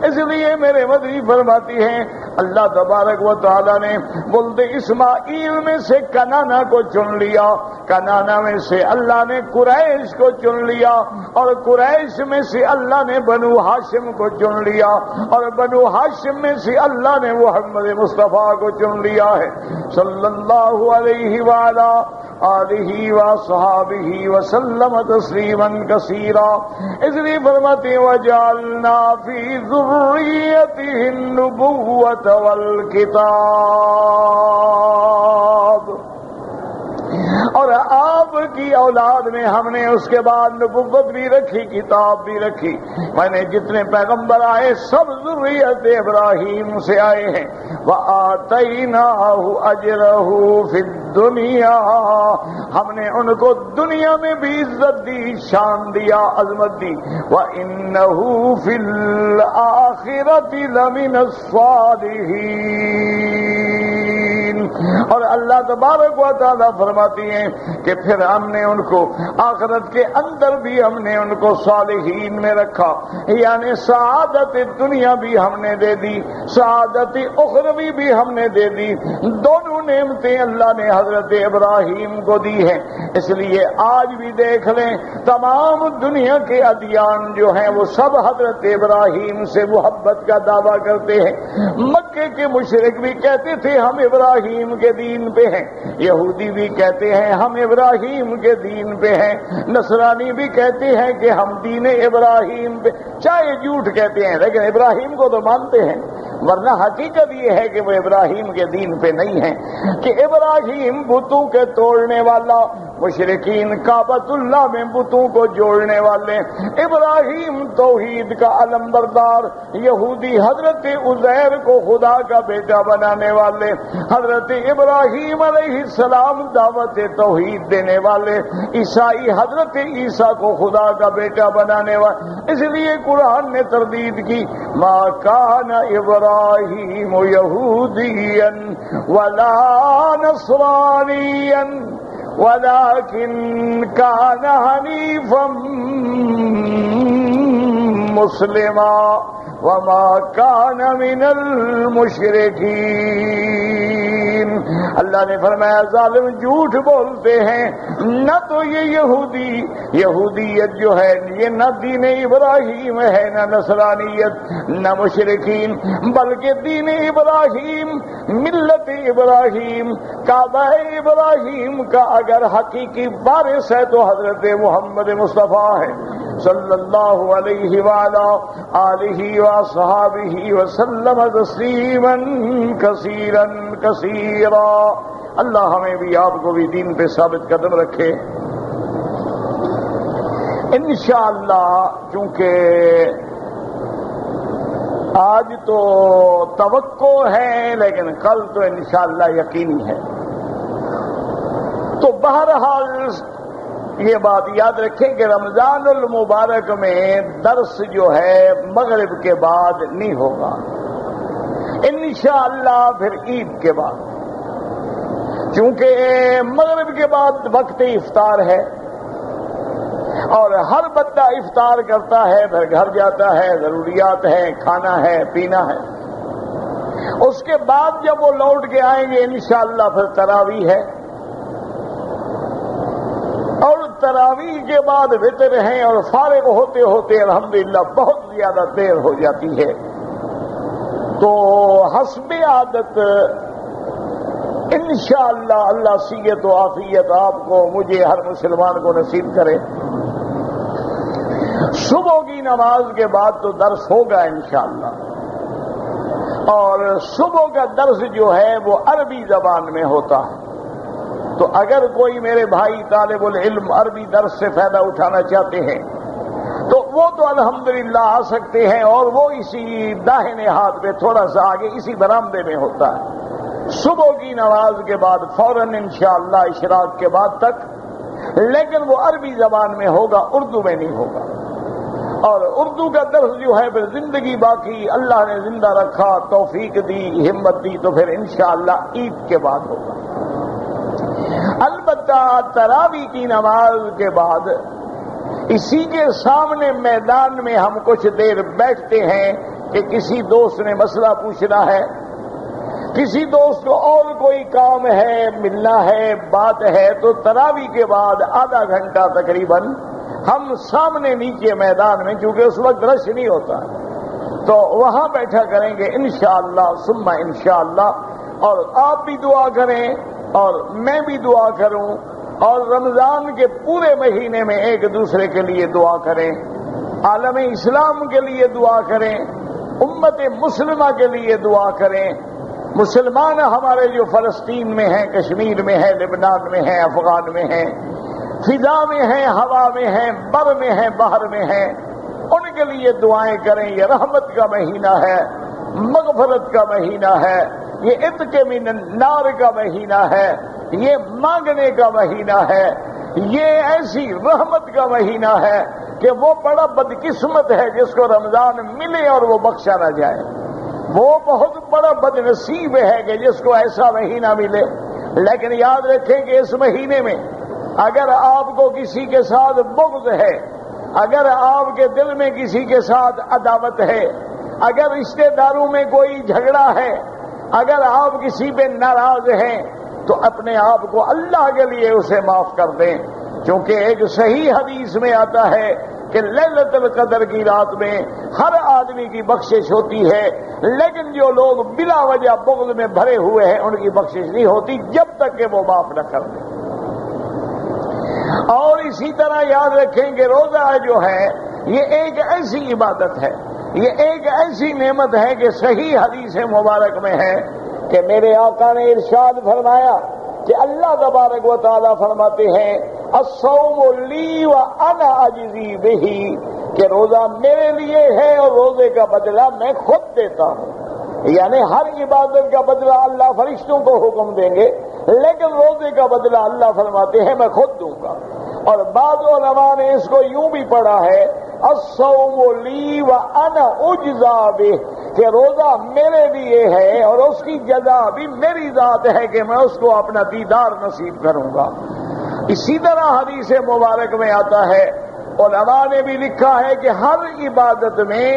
اس لیے میرے مدنی فرماتی ہیں اللہ تبارک و تعالی نے ولد اسماعیل میں سے کنانا کو چن لیا، کنانا میں سے اللہ نے قریش کو چن لیا، اور قریش میں سے اللہ نے بنو ہاشم کو چن لیا، اور بنو ہاشم میں سے اللہ نے محمد مصطفیٰ کو چن لیا ہے صلی اللہ علیہ وآلہ آلہ وصحابہ وسلم تسلیما کثیرا۔ اس لیے فرماتے ہیں وجعلنا فی ذریتہ النبوۃ والکتاب، اور آپ کی اولاد میں ہم نے اس کے بعد نبوت بھی رکھی، کتاب بھی رکھی۔ میں نے جتنے پیغمبر آئے سب ذریت ابراہیم سے آئے ہیں۔ وَآتَيْنَاهُ أَجْرَهُ فِي الدُّنْيَا، ہم نے ان کو دنیا میں بھی عزت دی، شان دیا، عظمت دی۔ وَإِنَّهُ فِي الْآخِرَةِ لَمِنَ الصَّالِحِينَ، اور اللہ تبارک و تعالیٰ فرماتی ہیں کہ پھر ہم نے ان کو آخرت کے اندر بھی ہم نے ان کو صالحین میں رکھا، یعنی سعادت دنیا بھی ہم نے دے دی، سعادت اخروی بھی ہم نے دے دی، دونوں نعمتیں اللہ نے حضرت ابراہیم کو دی ہیں۔ اس لیے آج بھی دیکھ لیں تمام دنیا کے ادیان جو ہیں وہ سب حضرت ابراہیم سے محبت کا دعویٰ کرتے ہیں۔ مکے کے مشرک بھی کہتے تھے ہم ابراہیم کے دین پہ ہیں، یہودی بھی کہتے ہیں ہم ابراہیم کے دین پہ ہیں، نصرانی بھی کہتے ہیں کہ ہم دین ابراہیم پہ، چاہے جھوٹ کہتے ہیں لیکن ابراہیم کو تو مانتے ہیں، ورنہ حقیقت یہ ہے کہ وہ ابراہیم کے دین پہ نہیں ہیں، کہ ابراہیم بتوں کے توڑنے والا، مشرکین کعبۃ اللہ میں بتوں کو جوڑنے والے، ابراہیم توحید کا علم بردار، یہودی حضرت عزیر کو خدا کا بیٹا بنانے والے، حضرت ابراہیم علیہ السلام دعوت توحید دینے والے، عیسائی حضرت عیسیٰ کو خدا کا بیٹا بنانے والے۔ اس لیے قرآن نے تردید کی ما کان ابراہیم یہودیا ولا نصرانیا ولكن كان حنيفا مسلما وما كان من المشركين۔ اللہ نے فرمایا ظالم جھوٹ بولتے ہیں، نہ تو یہ یہودیت جو ہے یہ نہ دین ابراہیم ہے، نہ نصرانیت، نہ مشرکین، بلکہ دین ابراہیم، ملت ابراہیم، کعبہ ابراہیم کا اگر حقیقی وارث ہے تو حضرت محمد مصطفیٰ ہے صلی اللہ علیہ وآلہ آلہ وصحابہ وسلم تسلیما کثیرا کثیرا۔ اللہ ہمیں بھی آپ کو بھی دین پہ ثابت قدم رکھے۔ انشاءاللہ چونکہ آج تو توقع ہے لیکن کل تو انشاءاللہ یقینی ہے. تو بہرحال یہ بات یاد رکھیں کہ رمضان المبارک میں درس جو ہے مغرب کے بعد نہیں ہوگا، انشاءاللہ پھر عید کے بعد، چونکہ مغرب کے بعد وقت افطار ہے اور ہر بندہ افطار کرتا ہے، پھر گھر جاتا ہے، ضروریات ہیں، کھانا ہے، پینا ہے. اس کے بعد جب وہ لوٹ کے آئیں گے انشاءاللہ پھر تراویح ہے، اور تراویح کے بعد وتر ہیں، اور فارغ ہوتے ہوتے الحمدللہ بہت زیادہ دیر ہو جاتی ہے. تو حسب عادت انشاءاللہ اللہ صحت و عافیت آپ کو، مجھے، ہر مسلمان کو نصیب کرے. صبح کی نماز کے بعد تو درس ہوگا انشاءاللہ، اور صبح کا درس جو ہے وہ عربی زبان میں ہوتا ہے. تو اگر کوئی میرے بھائی طالب العلم عربی درس سے فائدہ اٹھانا چاہتے ہیں تو وہ تو الحمدللہ آ سکتے ہیں، اور وہ اسی داہنے ہاتھ پہ تھوڑا سا آگے اسی برآمدے میں ہوتا ہے. صبح کی نماز کے بعد فوراً انشاءاللہ اشراق کے بعد تک، لیکن وہ عربی زبان میں ہوگا، اردو میں نہیں ہوگا. اور اردو کا درس جو ہے پھر زندگی باقی اللہ نے زندہ رکھا، توفیق دی، ہمت دی، تو پھر انشاءاللہ عید کے بعد ہوگا. البتہ تراویح کی نماز کے بعد اسی کے سامنے میدان میں ہم کچھ دیر بیٹھتے ہیں کہ کسی دوست نے مسئلہ پوچھنا ہے، کسی دوست کو اور کوئی کام ہے، ملنا ہے، بات ہے، تو تراویح کے بعد آدھا گھنٹہ تقریباً ہم سامنے نیچے میدان میں، چونکہ اس وقت رش نہیں ہوتا ہے، تو وہاں بیٹھا کریں گے انشاءاللہ ثم انشاءاللہ. اور آپ بھی دعا کریں اور میں بھی دعا کروں، اور رمضان کے پورے مہینے میں ایک دوسرے کے لیے دعا کریں، عالم اسلام کے لیے دعا کریں، امت مسلمہ کے لیے دعا کریں. مسلمان ہمارے جو فلسطین میں ہیں، کشمیر میں ہیں، لبنان میں ہیں، افغان میں ہیں، فضا میں ہیں، ہوا میں ہیں، بر میں ہیں، باہر میں ہیں، ان کے لیے دعائیں کریں. یہ رحمت کا مہینہ ہے، مغفرت کا مہینہ ہے، یہ عتق من النار کا مہینہ ہے، یہ مانگنے کا مہینہ ہے، یہ ایسی رحمت کا مہینہ ہے کہ وہ بڑا بدقسمت ہے جس کو رمضان ملے اور وہ بخشا نہ جائے. وہ بہت بڑا بد نصیب ہے کہ جس کو ایسا مہینہ ملے. لیکن یاد رکھیں کہ اس مہینے میں اگر آپ کو کسی کے ساتھ بغض ہے، اگر آپ کے دل میں کسی کے ساتھ عداوت ہے، اگر رشتہ داروں میں کوئی جھگڑا ہے، اگر آپ کسی پہ ناراض ہیں، تو اپنے آپ کو اللہ کے لیے اسے معاف کر دیں. کیونکہ ایک صحیح حدیث میں آتا ہے کہ لیلۃ القدر کی رات میں ہر آدمی کی بخشش ہوتی ہے، لیکن جو لوگ بلا وجہ بغض میں بھرے ہوئے ہیں ان کی بخشش نہیں ہوتی جب تک کہ وہ معاف نہ کر دیں. اور اسی طرح یاد رکھیں کہ روزہ جو ہے یہ ایک ایسی عبادت ہے، یہ ایک ایسی نعمت ہے کہ صحیح حدیث مبارک میں ہے کہ میرے آقا نے ارشاد فرمایا کہ اللہ تبارک و تعالی فرماتے ہیں الصوم لی وانا اجزی بہ، کہ روزہ میرے لیے ہے اور روزے کا بدلہ میں خود دیتا ہوں. یعنی ہر عبادت کا بدلہ اللہ فرشتوں کو حکم دیں گے، لیکن روزے کا بدلہ اللہ فرماتے ہیں میں خود دوں گا. اور بعض علماء نے اس کو یوں بھی پڑھا ہے الصوم لی وانا اجزا بہ، کہ روزہ میرے لیے ہے اور اس کی جزا بھی میری ذات ہے کہ میں اس کو اپنا دیدار نصیب کروں گا. اسی طرح حدیث مبارک میں آتا ہے، علماء نے بھی لکھا ہے کہ ہر عبادت میں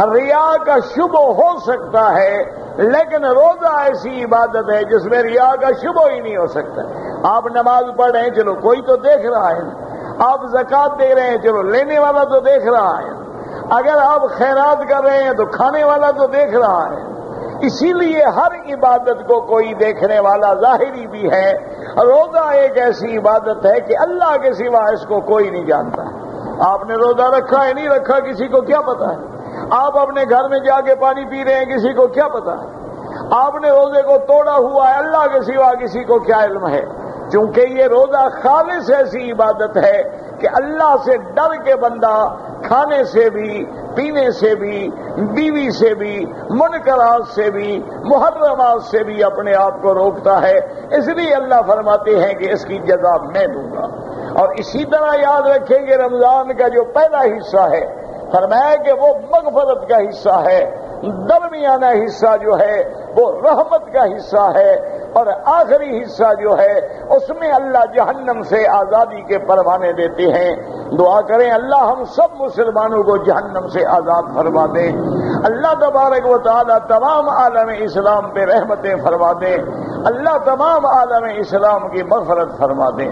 ریا کا شبہ ہو سکتا ہے، لیکن روزہ ایسی عبادت ہے جس میں ریا کا شبہ ہی نہیں ہو سکتا. آپ نماز پڑھ رہے ہیں، چلو کوئی تو دیکھ رہا ہے، آپ زکوٰۃ دے رہے ہیں، چلو لینے والا تو دیکھ رہا ہے، اگر آپ خیرات کر رہے ہیں تو کھانے والا تو دیکھ رہا ہے. اسی لیے ہر عبادت کو کوئی دیکھنے والا ظاہری بھی ہے. روزہ ایک ایسی عبادت ہے کہ اللہ کے سوا اس کو کوئی نہیں جانتا. آپ نے روزہ رکھا ہے نہیں رکھا کسی کو کیا پتا ہے؟ آپ اپنے گھر میں جا کے پانی پی رہے ہیں کسی کو کیا پتا ہے؟ آپ نے روزے کو توڑا ہوا ہے، اللہ کے سوا کسی کو کیا علم ہے؟ چونکہ یہ روزہ خالص ایسی عبادت ہے کہ اللہ سے ڈر کے بندہ کھانے سے بھی، پینے سے بھی، بیوی سے بھی، منکرات سے بھی، محرمات سے بھی اپنے آپ کو روکتا ہے، اس لیے اللہ فرماتے ہیں کہ اس کی جزا میں دوں گا۔ اور اسی طرح یاد رکھیں کہ رمضان کا جو پہلا حصہ ہے، فرمایا کہ وہ مغفرت کا حصہ ہے، درمیانہ حصہ جو ہے وہ رحمت کا حصہ ہے، اور آخری حصہ جو ہے اس میں اللہ جہنم سے آزادی کے پروانے دیتے ہیں۔ دعا کریں اللہ ہم سب مسلمانوں کو جہنم سے آزاد فرما دے، اللہ تبارک و تعالی تمام عالم اسلام پہ رحمتیں فرما دے، اللہ تمام عالم اسلام کی مغفرت فرما دے۔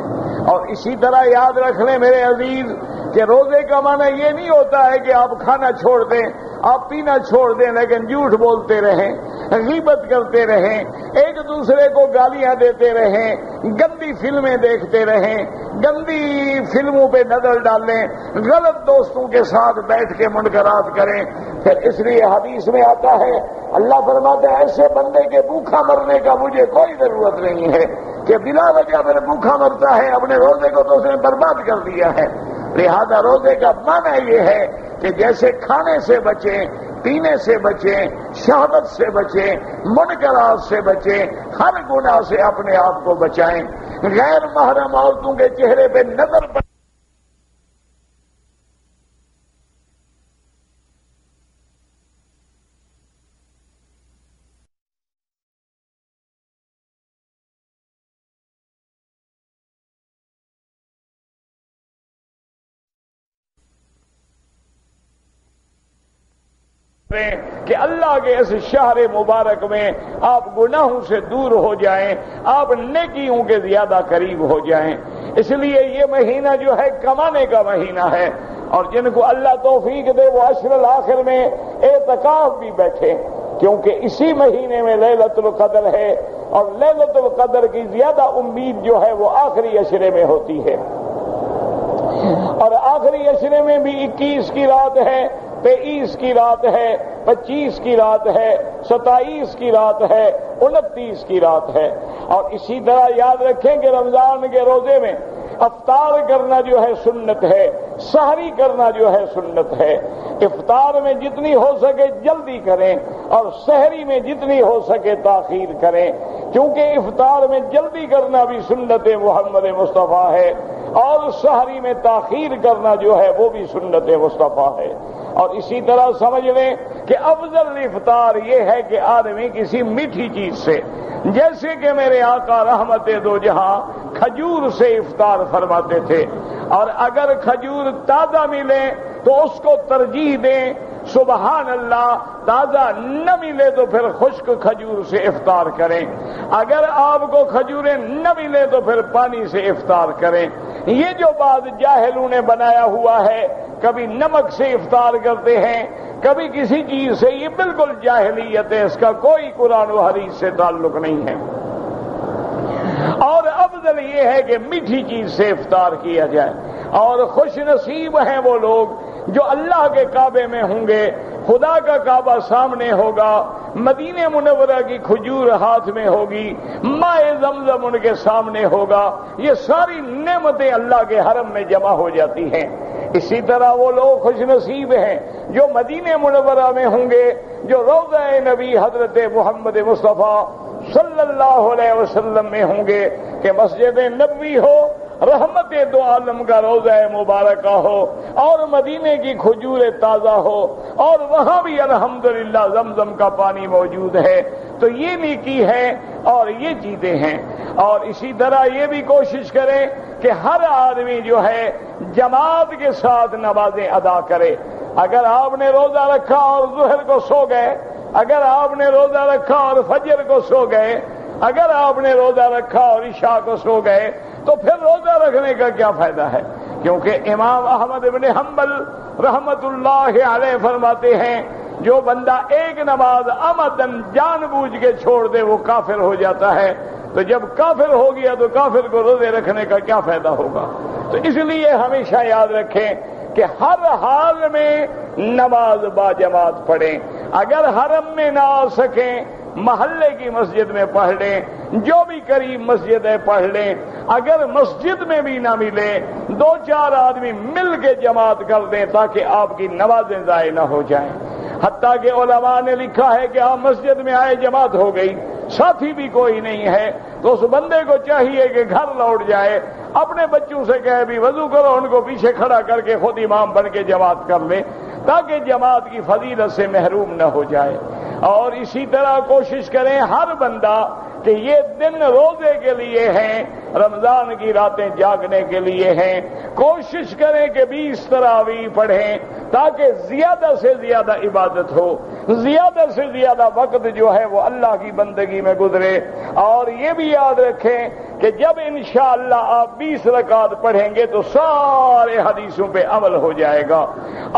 اور اسی طرح یاد رکھ لیں میرے عزیز کہ روزے کا معنی یہ نہیں ہوتا ہے کہ آپ کھانا چھوڑ دیں، آپ پینا چھوڑ دیں، لیکن جھوٹ بولتے رہیں، غیبت کرتے رہیں، ایک دوسرے کو گالیاں دیتے رہیں، گندی فلمیں دیکھتے رہیں، گندی فلموں پہ نظر ڈالیں، غلط دوستوں کے ساتھ بیٹھ کے منکرات کریں، پھر اس لیے حدیث میں آتا ہے اللہ فرماتا ہے ایسے بندے کے بھوکا مرنے کا مجھے کوئی ضرورت نہیں ہے کہ بلا وجہ پھر بھوکا مرتا ہے، اپنے روزے کو تو اس نے برباد کر دیا ہے۔ لہذا روزے کا معنی یہ ہے کہ جیسے کھانے سے بچیں، پینے سے بچیں، شہوت سے بچیں، منکرات سے بچیں، ہر گناہ سے اپنے آپ کو بچائیں، غیر محرم عورتوں کے چہرے پہ نظر پڑ کہ اللہ کے اس شہر مبارک میں آپ گناہوں سے دور ہو جائیں، آپ نیکیوں کے زیادہ قریب ہو جائیں۔ اس لیے یہ مہینہ جو ہے کمانے کا مہینہ ہے، اور جن کو اللہ توفیق دے وہ عشر الاخر میں اعتکاف بھی بیٹھے، کیونکہ اسی مہینے میں لیلۃ القدر ہے، اور لیلۃ القدر کی زیادہ امید جو ہے وہ آخری عشرے میں ہوتی ہے، اور آخری عشرے میں بھی 21 کی رات ہے، 23 کی رات ہے، 25 کی رات ہے، 27 کی رات ہے، 29 کی رات ہے۔ اور اسی طرح یاد رکھیں کہ رمضان کے روزے میں افطار کرنا جو ہے سنت ہے، سحری کرنا جو ہے سنت ہے۔ افطار میں جتنی ہو سکے جلدی کریں، اور سحری میں جتنی ہو سکے تاخیر کریں، کیونکہ افطار میں جلدی کرنا بھی سنت محمد مصطفیٰ ہے، اور سحری میں تاخیر کرنا جو ہے وہ بھی سنت مصطفیٰ ہے۔ اور اسی طرح سمجھ لیں کہ افضل افطار یہ ہے کہ آدمی کسی میٹھی چیز سے، جیسے کہ میرے آقا رحمت دو جہاں کھجور سے افطار فرماتے تھے، اور اگر کھجور تازہ ملے تو اس کو ترجیح دیں، سبحان اللہ، تازہ نہ ملے تو پھر خشک کھجور سے افطار کریں، اگر آپ کو کھجوریں نہ ملے تو پھر پانی سے افطار کریں۔ یہ جو بات جاہلوں نے بنایا ہوا ہے، کبھی نمک سے افطار کرتے ہیں، کبھی کسی چیز سے، یہ بالکل جاہلیت ہے، اس کا کوئی قرآن و حدیث سے تعلق نہیں ہے۔ اور افضل یہ ہے کہ میٹھی چیز سے افطار کیا جائے، اور خوش نصیب ہیں وہ لوگ جو اللہ کے کعبے میں ہوں گے، خدا کا کعبہ سامنے ہوگا، مدینہ منورہ کی کھجور ہاتھ میں ہوگی، ماء زمزم ان کے سامنے ہوگا، یہ ساری نعمتیں اللہ کے حرم میں جمع ہو جاتی ہیں۔ اسی طرح وہ لوگ خوش نصیب ہیں جو مدینہ منورہ میں ہوں گے، جو روضہ نبی حضرت محمد مصطفیٰ صلی اللہ علیہ وسلم میں ہوں گے، کہ مسجد نبوی ہو، رحمت دو عالم کا روضہ مبارکہ ہو، اور مدینے کی کھجور تازہ ہو، اور وہاں بھی الحمدللہ زمزم کا پانی موجود ہے، تو یہ نیکی ہے اور یہ چیزیں ہیں۔ اور اسی طرح یہ بھی کوشش کریں کہ ہر آدمی جو ہے جماعت کے ساتھ نمازیں ادا کرے۔ اگر آپ نے روزہ رکھا اور ظہر کو سو گئے، اگر آپ نے روزہ رکھا اور فجر کو سو گئے، اگر آپ نے روزہ رکھا اور عشاء کو سو گئے، تو پھر روزہ رکھنے کا کیا فائدہ ہے؟ کیونکہ امام احمد بن حنبل رحمت اللہ علیہ فرماتے ہیں جو بندہ ایک نماز عمدن جان بوجھ کے چھوڑ دے وہ کافر ہو جاتا ہے، تو جب کافر ہو گیا تو کافر کو روزے رکھنے کا کیا فائدہ ہوگا؟ تو اس لیے ہمیشہ یاد رکھیں کہ ہر حال میں نماز با جماعت پڑھیں، اگر حرم میں نہ آ سکیں محلے کی مسجد میں پڑھ لیں، جو بھی قریب مسجد ہے پڑھ لیں، اگر مسجد میں بھی نہ ملے 2-4 آدمی مل کے جماعت کر دیں تاکہ آپ کی نمازیں ضائع نہ ہو جائیں. حتیٰ کہ علماء نے لکھا ہے کہ آپ مسجد میں آئے، جماعت ہو گئی، ساتھی بھی کوئی نہیں ہے، تو اس بندے کو چاہیے کہ گھر لوٹ جائے، اپنے بچوں سے کہے بھی وضو کرو، ان کو پیچھے کھڑا کر کے خود امام بن کے جماعت کر لے تاکہ جماعت کی فضیلت سے محروم نہ ہو جائے. اور اسی طرح کوشش کریں ہر بندہ کہ یہ دن روزے کے لیے ہیں، رمضان کی راتیں جاگنے کے لیے ہیں، کوشش کریں کہ 20 تراویح پڑھیں تاکہ زیادہ سے زیادہ عبادت ہو، زیادہ سے زیادہ وقت جو ہے وہ اللہ کی بندگی میں گزرے. اور یہ بھی یاد رکھیں کہ جب انشاءاللہ آپ 20 رکعت پڑھیں گے تو سارے حدیثوں پہ عمل ہو جائے گا،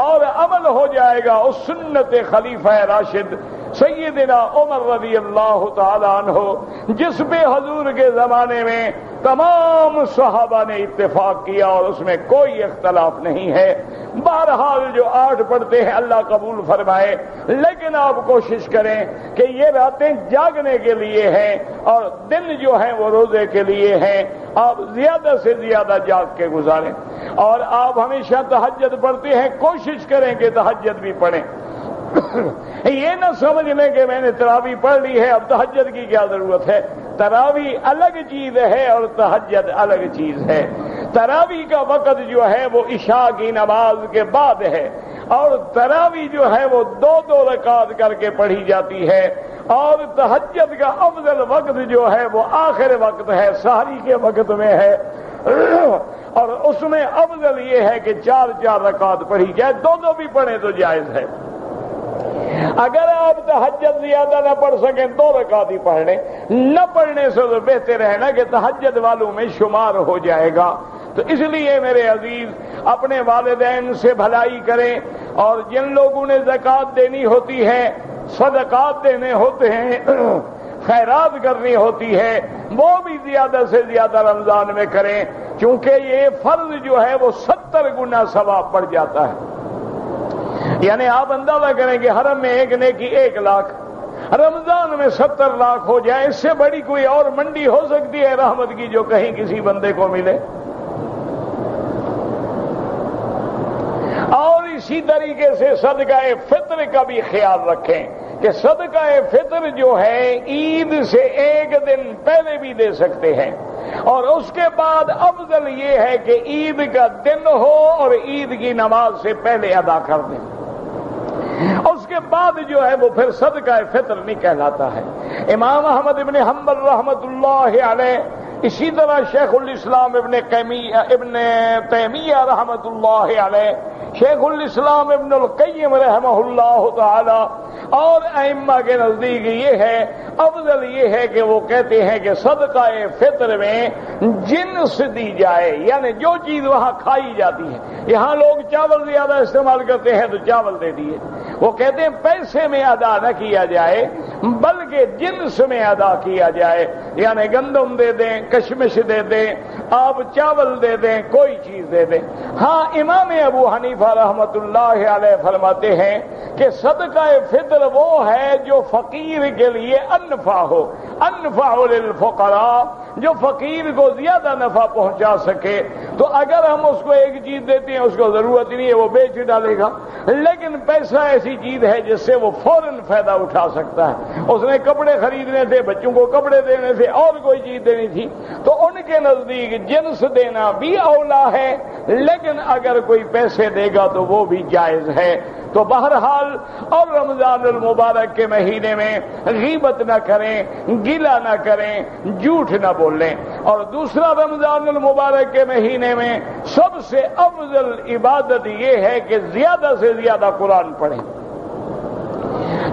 اور عمل ہو جائے گا اس سنت خلیفہ راشد سیدنا عمر رضی اللہ تعالی عنہ جس پہ حضور کے زمانے میں تمام صحابہ نے اتفاق کیا اور اس میں کوئی اختلاف نہیں ہے. بہرحال جو 8 پڑھتے ہیں اللہ قبول فرمائے، لیکن آپ کوشش کریں کہ یہ راتیں جاگنے کے لیے ہیں اور دن جو ہیں وہ روزے کے لیے ہیں. آپ زیادہ سے زیادہ جاگ کے گزاریں. اور آپ ہمیشہ تہجد پڑھتے ہیں، کوشش کریں کہ تہجد بھی پڑھیں. یہ نہ سمجھ لیں کہ میں نے تراویح پڑھ لی ہے اب تہجد کی کیا ضرورت ہے. تراویح الگ چیز ہے اور تہجد الگ چیز ہے. تراویح کا وقت جو ہے وہ عشاء کی نماز کے بعد ہے، اور تراویح جو ہے وہ 2 رکعت کر کے پڑھی جاتی ہے. اور تہجد کا افضل وقت جو ہے وہ آخر وقت ہے، سحری کے وقت میں ہے، اور اس میں افضل یہ ہے کہ 4 رکعت پڑھی جائے. 2 بھی پڑھیں تو جائز ہے. اگر آپ تہجد زیادہ نہ پڑھ سکیں 2 رکعت ہی پڑھ لیں، نہ پڑھنے سے تو بہتر ہے نا کہ تہجد والوں میں شمار ہو جائے گا. تو اس لیے میرے عزیز اپنے والدین سے بھلائی کریں، اور جن لوگوں نے زکوٰۃ دینی ہوتی ہے، صدقات دینے ہوتے ہیں، خیرات کرنی ہوتی ہے، وہ بھی زیادہ سے زیادہ رمضان میں کریں، کیونکہ یہ فرض جو ہے وہ 70 گنا ثواب بڑھ جاتا ہے. یعنی آپ اندازہ کریں کہ حرم میں 1 نیکی 1 لاکھ، رمضان میں 70 لاکھ ہو جائے. اس سے بڑی کوئی اور منڈی ہو سکتی ہے رحمت کی جو کہیں کسی بندے کو ملے؟ اور اسی طریقے سے صدقہ فطر کا بھی خیال رکھیں کہ صدقہ فطر جو ہے عید سے 1 دن پہلے بھی دے سکتے ہیں، اور اس کے بعد افضل یہ ہے کہ عید کا دن ہو اور عید کی نماز سے پہلے ادا کر دیں. اس کے بعد جو ہے وہ پھر صدقہ فطر نہیں کہلاتا ہے. امام احمد ابن حنبل رحمت اللہ علیہ، اسی طرح شیخ الاسلام ابن تیمیہ رحمت اللہ علیہ، شیخ الاسلام ابن القیم رحمہ اللہ تعالی، اور ائمہ کے نزدیک یہ ہے افضل یہ ہے کہ وہ کہتے ہیں کہ صدقہ فطر میں جنس دی جائے، یعنی جو چیز وہاں کھائی جاتی ہے. یہاں لوگ چاول زیادہ استعمال کرتے ہیں تو چاول دے دیے. وہ کہتے ہیں پیسے میں ادا نہ کیا جائے بلکہ جنس میں ادا کیا جائے، یعنی گندم دے دیں، کشمش دے دیں، آپ چاول دے دیں، کوئی چیز دے دیں. ہاں امام ابو حنیفہ رحمت اللہ علیہ فرماتے ہیں کہ صدقہ فطر وہ ہے جو فقیر کے لیے انفع ہو، انفع للفقراء، جو فقیر کو زیادہ نفع پہنچا سکے. تو اگر ہم اس کو ایک چیز دیتے ہیں اس کو ضرورت نہیں ہے وہ بیچ ڈالے گا، لیکن پیسہ ایسی چیز ہے جس سے وہ فوراً فائدہ اٹھا سکتا ہے. اس نے کپڑے خریدنے تھے، بچوں کو کپڑے دینے تھے، اور کوئی چیز دینی تھی، تو ان کے نزدیک جنس دینا بھی اولا ہے، لیکن اگر کوئی پیسے دے گا تو وہ بھی جائز ہے. تو بہرحال اور رمضان المبارک کے مہینے میں غیبت نہ کریں، گلہ نہ کریں، جھوٹ نہ بولیں. اور دوسرا رمضان المبارک کے مہینے میں سب سے افضل عبادت یہ ہے کہ زیادہ سے زیادہ قرآن پڑھیں،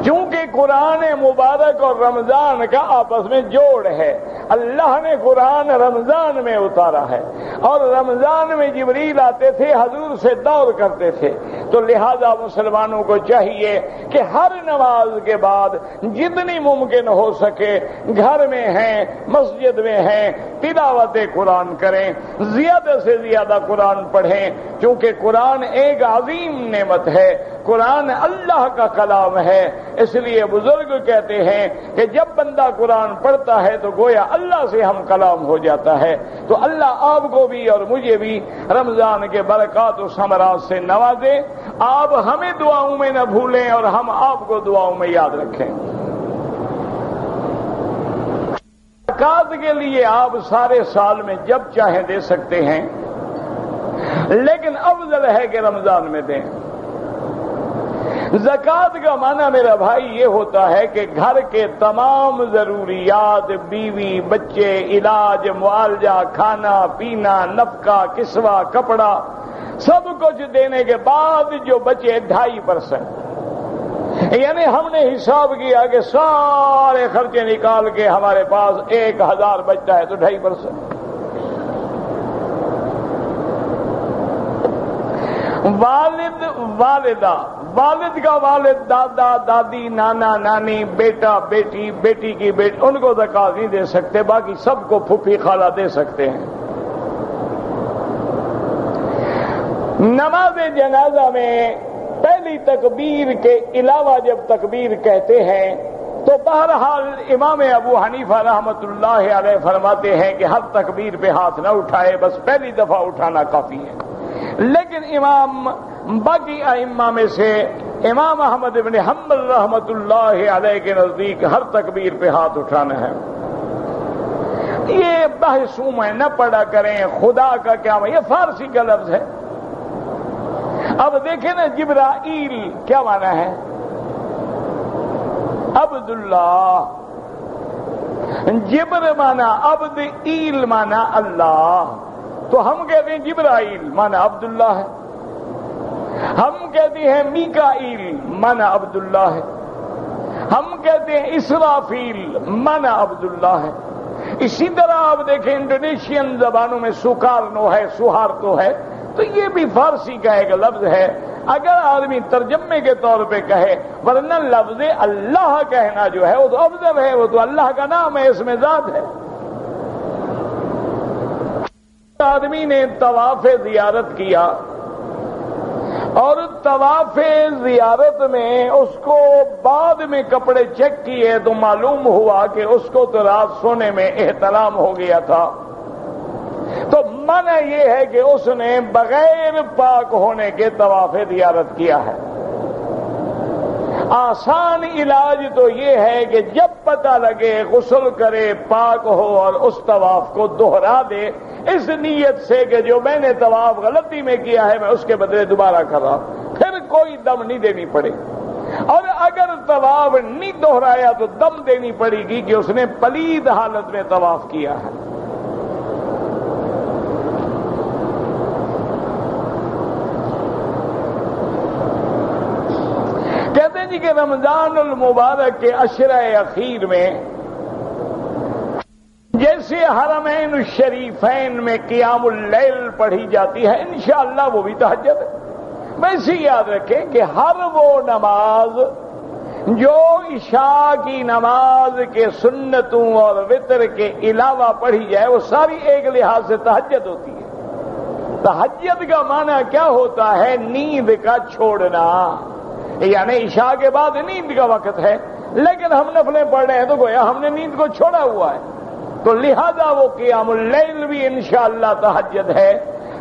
چونکہ قرآن مبارک اور رمضان کا آپس میں جوڑ ہے. اللہ نے قرآن رمضان میں اتارا ہے، اور رمضان میں جبریل آتے تھے، حضور سے دور کرتے تھے، تو لہذا مسلمانوں کو چاہیے کہ ہر نماز کے بعد جتنی ممکن ہو سکے گھر میں ہیں، مسجد میں ہیں، تلاوت قرآن کریں، زیادہ سے زیادہ قرآن پڑھیں، کیونکہ قرآن ایک عظیم نعمت ہے، قرآن اللہ کا کلام ہے۔ اس لیے بزرگ کہتے ہیں کہ جب بندہ قرآن پڑھتا ہے تو گویا اللہ سے ہم کلام ہو جاتا ہے۔ تو اللہ آپ کو بھی اور مجھے بھی رمضان کے برکات و ثمرات سے نوازے، آپ ہمیں دعاؤں میں نہ بھولیں اور ہم آپ کو دعاؤں میں یاد رکھیں۔ زکات کے لیے آپ سارے سال میں جب چاہیں دے سکتے ہیں، لیکن افضل ہے کہ رمضان میں دیں۔ زکات کا معنی میرا بھائی یہ ہوتا ہے کہ گھر کے تمام ضروریات، بیوی، بچے، علاج، معالجہ، کھانا پینا، نفقہ، کسوہ، کپڑا، سب کچھ دینے کے بعد جو بچے 2.5%، یعنی ہم نے حساب کیا کہ سارے خرچے نکال کے ہمارے پاس 1000 بچتا ہے تو 2.5%۔ والد والدہ، والد کا والد، دادا دادی، نانا نانی، بیٹا بیٹی، بیٹی کی بیٹی، ان کو زکات نہیں دے سکتے، باقی سب کو پھوپھی خالہ دے سکتے ہیں۔ نماز جنازہ میں پہلی تکبیر کے علاوہ جب تکبیر کہتے ہیں تو بہرحال امام ابو حنیفہ رحمۃ اللہ علیہ فرماتے ہیں کہ ہر تکبیر پہ ہاتھ نہ اٹھائے، بس پہلی دفعہ اٹھانا کافی ہے۔ لیکن امام باقی ائمہ میں سے امام احمد بن حنبل رحمۃ اللہ علیہ کے نزدیک ہر تکبیر پہ ہاتھ اٹھانا ہے۔ یہ بحثوں میں نہ پڑا کریں، خدا کا کیا، یہ فارسی کا لفظ ہے۔ اب دیکھیں نا، جبرائیل کیا معنی ہے؟ عبداللہ، جبر معنی عبد، ایل معنی اللہ، تو ہم کہتے ہیں جبرائیل معنی عبداللہ ہے، ہم کہتے ہیں میکائیل معنی عبداللہ ہے، ہم کہتے ہیں اسرافیل معنی عبداللہ ہے۔ اسی طرح آپ دیکھیں انڈونیشین زبانوں میں سکارنو ہے، سہارتو ہے، تو یہ بھی فارسی کا ایک لفظ ہے۔ اگر آدمی ترجمے کے طور پہ کہے، ورنہ لفظ اللہ کہنا جو ہے وہ تو افضل ہے، وہ تو اللہ کا نام ہے، اس میں ذات ہے۔ آدمی نے طواف زیارت کیا اور طواف زیارت میں اس کو بعد میں کپڑے چیک کیے تو معلوم ہوا کہ اس کو تو رات سونے میں احتلام ہو گیا تھا، تو معنی یہ ہے کہ اس نے بغیر پاک ہونے کے طواف زیارت کیا ہے۔ آسان علاج تو یہ ہے کہ جب پتہ لگے غسل کرے، پاک ہو اور اس طواف کو دوہرا دے، اس نیت سے کہ جو میں نے طواف غلطی میں کیا ہے میں اس کے بدلے دوبارہ کر رہا ہوں، پھر کوئی دم نہیں دینی پڑے۔ اور اگر طواف نہیں دوہرایا تو دم دینی پڑے گی کہ اس نے پلید حالت میں طواف کیا ہے۔ کہتے ہیں جی کہ رمضان المبارک کے عشرہ اخیر میں جیسے حرمین الشریفین میں قیام اللیل پڑھی جاتی ہے، انشاءاللہ وہ بھی تہجد ہے۔ ویسے یاد رکھیں کہ ہر وہ نماز جو عشاء کی نماز کے سنتوں اور وتر کے علاوہ پڑھی جائے وہ ساری ایک لحاظ سے تہجد ہوتی ہے۔ تہجد کا معنی کیا ہوتا ہے؟ نیند کا چھوڑنا، یعنی عشاء کے بعد نیند کا وقت ہے لیکن ہم نفلیں پڑھ رہے ہیں تو گویا ہم نے نیند کو چھوڑا ہوا ہے، تو لہذا وہ قیام اللیل بھی انشاءاللہ تہجد ہے۔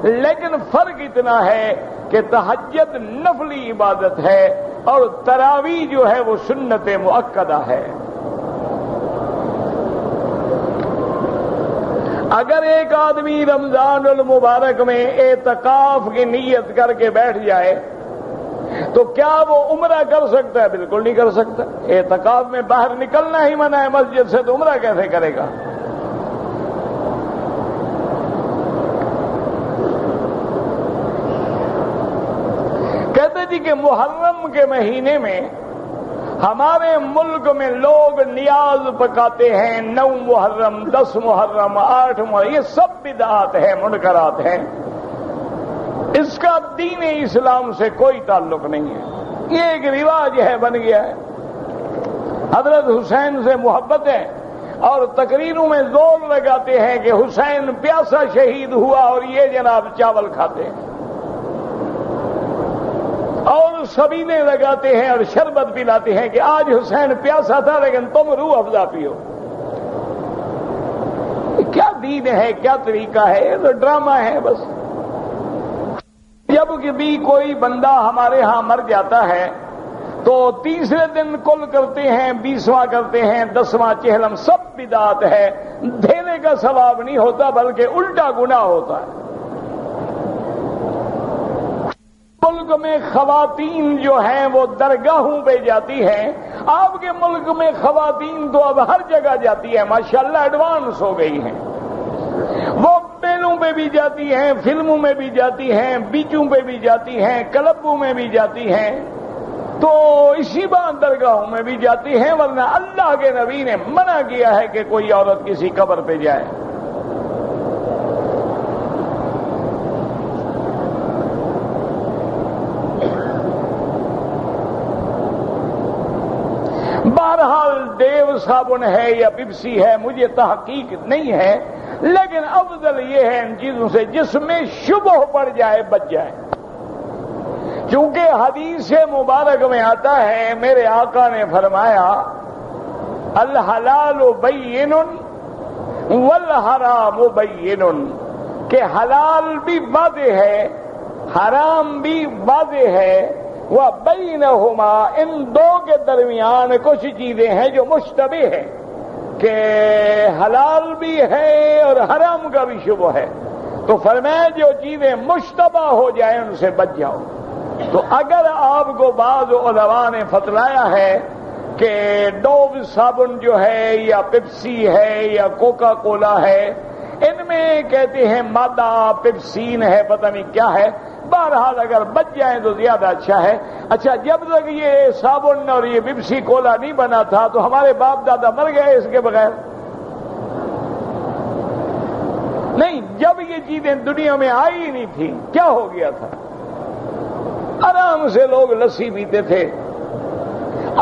لیکن فرق اتنا ہے کہ تہجد نفلی عبادت ہے اور تراویح جو ہے وہ سنت مؤکدہ ہے۔ اگر ایک آدمی رمضان المبارک میں اعتکاف کی نیت کر کے بیٹھ جائے تو کیا وہ عمرہ کر سکتا ہے؟ بالکل نہیں کر سکتا۔ اعتکاف میں باہر نکلنا ہی منع ہے مسجد سے، تو عمرہ کیسے کرے گا؟ کہتے جی کہ محرم کے مہینے میں ہمارے ملک میں لوگ نیاز پکاتے ہیں 9 محرم 10 محرم 8 محرم، یہ سب بدعات ہیں، منکرات ہیں، اس کا دین اسلام سے کوئی تعلق نہیں ہے، یہ ایک رواج ہے، بن گیا ہے۔ حضرت حسین سے محبت ہے اور تقریروں میں زور لگاتے ہیں کہ حسین پیاسا شہید ہوا اور یہ جناب چاول کھاتے ہیں، اور سبینے لگاتے ہیں اور شربت پلاتے ہیں کہ آج حسین پیاسا تھا لیکن تم روح افزا پیو۔ کیا دین ہے، کیا طریقہ ہے؟ یہ تو ڈرامہ ہے بس۔ جب بھی کوئی بندہ ہمارے ہاں مر جاتا ہے تو تیسرے دن کل کرتے ہیں، 20واں کرتے ہیں، 10واں چہلم، سب بدعت ہے، دینے کا ثواب نہیں ہوتا بلکہ الٹا گناہ ہوتا ہے۔ ملک میں خواتین جو ہیں وہ درگاہوں پہ جاتی ہیں، آپ کے ملک میں خواتین تو اب ہر جگہ جاتی ہے، ماشاءاللہ ایڈوانس ہو گئی ہیں، وہ میلوں پہ بھی جاتی ہیں، فلموں میں بھی جاتی ہیں، بیچوں پہ بھی جاتی ہیں، کلبوں میں بھی جاتی ہیں، تو اسی بات درگاہوں میں بھی جاتی ہیں، ورنہ اللہ کے نبی نے منع کیا ہے کہ کوئی عورت کسی قبر پہ جائے۔ بہرحال دیو صابن ہے یا پیپسی ہے مجھے تحقیق نہیں ہے، لیکن افضل یہ ہے ان چیزوں سے جس میں شبہ پڑ جائے بچ جائے، کیونکہ حدیث مبارک میں آتا ہے میرے آقا نے فرمایا الحلال بین والحرام بین، کہ حلال بھی واضح ہے حرام بھی واضح ہے، وبینہما، ان دو کے درمیان کچھ چیزیں ہیں جو مشتبہ ہیں کہ حلال بھی ہے اور حرام کا بھی شبہ ہے، تو فرمایا جو چیزیں مشتبہ ہو جائیں ان سے بچ جاؤ۔ تو اگر آپ کو بعض علماء نے فتلایا ہے کہ ڈوو صابن جو ہے یا پیپسی ہے یا کوکا کولا ہے، ان میں کہتے ہیں مادہ پیپسین ہے، پتہ نہیں کیا ہے، بہرحال اگر بچ جائیں تو زیادہ اچھا ہے۔ اچھا، جب تک یہ صابن اور یہ پیپسی کولا نہیں بنا تھا تو ہمارے باپ دادا مر گئے اس کے بغیر؟ نہیں، جب یہ چیزیں دنیا میں آئی ہی نہیں تھی کیا ہو گیا تھا؟ آرام سے لوگ لسی پیتے تھے،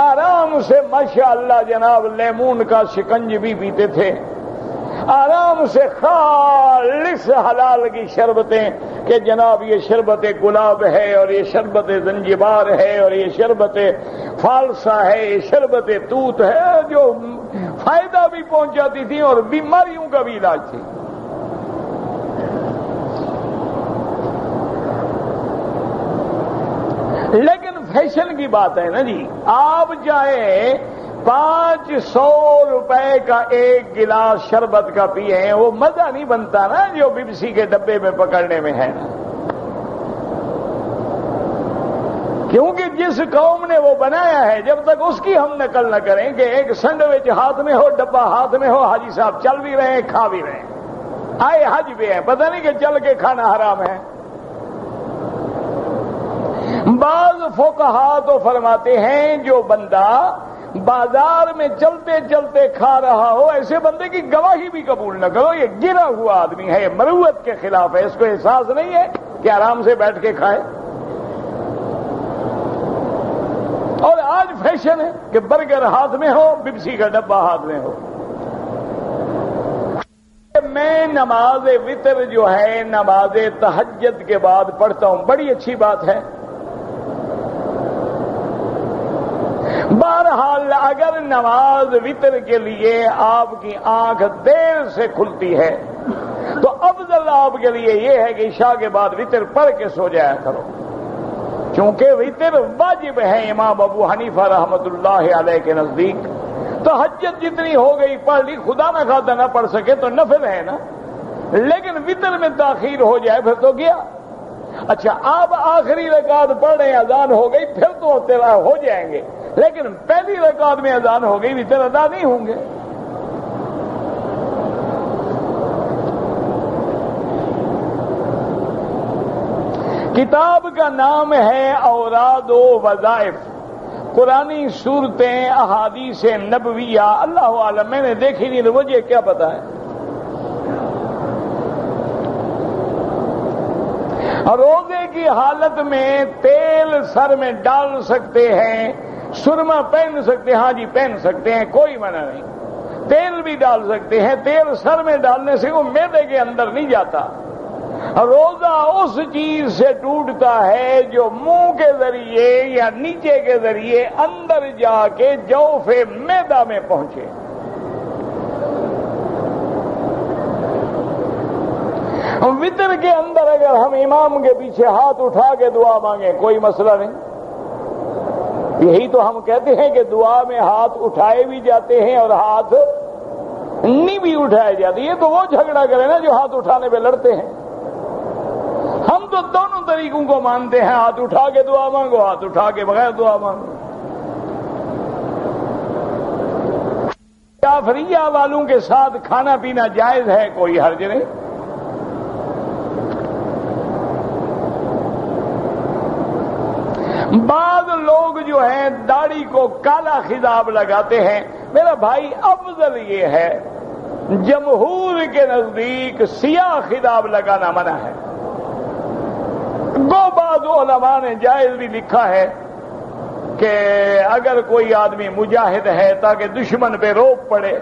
آرام سے ماشاءاللہ جناب لیمون کا شکنج بھی پیتے تھے، آرام سے خالص حلال کی شربتیں کہ جناب یہ شربت گلاب ہے اور یہ شربت زنجبار ہے اور یہ شربت فالسا ہے، یہ شربت توت ہے، جو فائدہ بھی پہنچاتی تھی اور بیماریوں کا بھی علاج تھی۔ لیکن فیشن کی بات ہے نا جی، آپ چاہے 500 روپے کا ایک گلاس شربت کا پیے، وہ مزہ نہیں بنتا نا جو پیپسی کے ڈبے میں پکڑنے میں ہے نا، کیونکہ جس قوم نے وہ بنایا ہے جب تک اس کی ہم نقل نہ کریں کہ ایک سینڈوچ ہاتھ میں ہو، ڈبہ ہاتھ میں ہو، حاجی صاحب چل بھی رہے ہیں کھا بھی رہے ہیں، آئے حج بھی ہیں، پتہ نہیں کہ چل کے کھانا حرام ہے۔ بعض فقہا تو فرماتے ہیں جو بندہ بازار میں چلتے چلتے کھا رہا ہو ایسے بندے کی گواہی بھی قبول نہ کرو، یہ گرا ہوا آدمی ہے، یہ مروت کے خلاف ہے، اس کو احساس نہیں ہے کہ آرام سے بیٹھ کے کھائے۔ اور آج فیشن ہے کہ برگر ہاتھ میں ہو، پیپسی کا ڈبہ ہاتھ میں ہو۔ میں نماز وتر جو ہے نماز تہجد کے بعد پڑھتا ہوں، بڑی اچھی بات ہے۔ بہرحال اگر نماز وتر کے لیے آپ کی آنکھ دیر سے کھلتی ہے تو افضل آپ کے لیے یہ ہے کہ عشاء کے بعد وتر پڑھ کے سو جایا کرو، چونکہ وتر واجب ہے امام ابو حنیفہ رحمۃ اللہ علیہ کے نزدیک۔ تہجد جتنی ہو گئی پڑھ لی، خدا نہ خواستہ نہ پڑھ سکے تو نفل ہے نا، لیکن وتر میں تاخیر ہو جائے پھر تو گیا۔ اچھا، آپ آخری رکعت پڑھ رہے ہیں، اذان ہو گئی، پھر تو تیرا ہو جائیں گے، لیکن پہلی رکعت میں اذان ہو گئی، وتر ادا نہیں ہوں گے۔ کتاب کا نام ہے اوراد و وظائف، قرآنی صورتیں، احادیث نبویہ، اللہ عالم میں نے دیکھی نہیں تو مجھے کیا پتا ہے۔ روزے کی حالت میں تیل سر میں ڈال سکتے ہیں، سرما پہن سکتے ہیں، ہاں جی پہن سکتے ہیں، کوئی منع نہیں، تیل بھی ڈال سکتے ہیں۔ تیل سر میں ڈالنے سے وہ معدے کے اندر نہیں جاتا۔ روزہ اس چیز سے ٹوٹتا ہے جو منہ کے ذریعے یا نیچے کے ذریعے اندر جا کے جوف معدہ میں پہنچے۔ وتر کے اندر اگر ہم امام کے پیچھے ہاتھ اٹھا کے دعا مانگیں کوئی مسئلہ نہیں، یہی تو ہم کہتے ہیں کہ دعا میں ہاتھ اٹھائے بھی جاتے ہیں اور ہاتھ نہیں بھی اٹھائے جاتے۔ یہ تو وہ جھگڑا کرے نا جو ہاتھ اٹھانے پہ لڑتے ہیں۔ ہم تو دونوں طریقوں کو مانتے ہیں، ہاتھ اٹھا کے دعا مانگو، ہاتھ اٹھا کے بغیر دعا مانگو۔ جعفریہ والوں کے ساتھ کھانا پینا جائز ہے، کوئی حرج نہیں۔ بعض لوگ جو ہیں داڑھی کو کالا خضاب لگاتے ہیں، میرا بھائی افضل یہ ہے، جمہور کے نزدیک سیاہ خضاب لگانا منع ہے۔ دو بعض علماء نے جائز بھی لکھا ہے کہ اگر کوئی آدمی مجاہد ہے تاکہ دشمن پہ روک پڑے،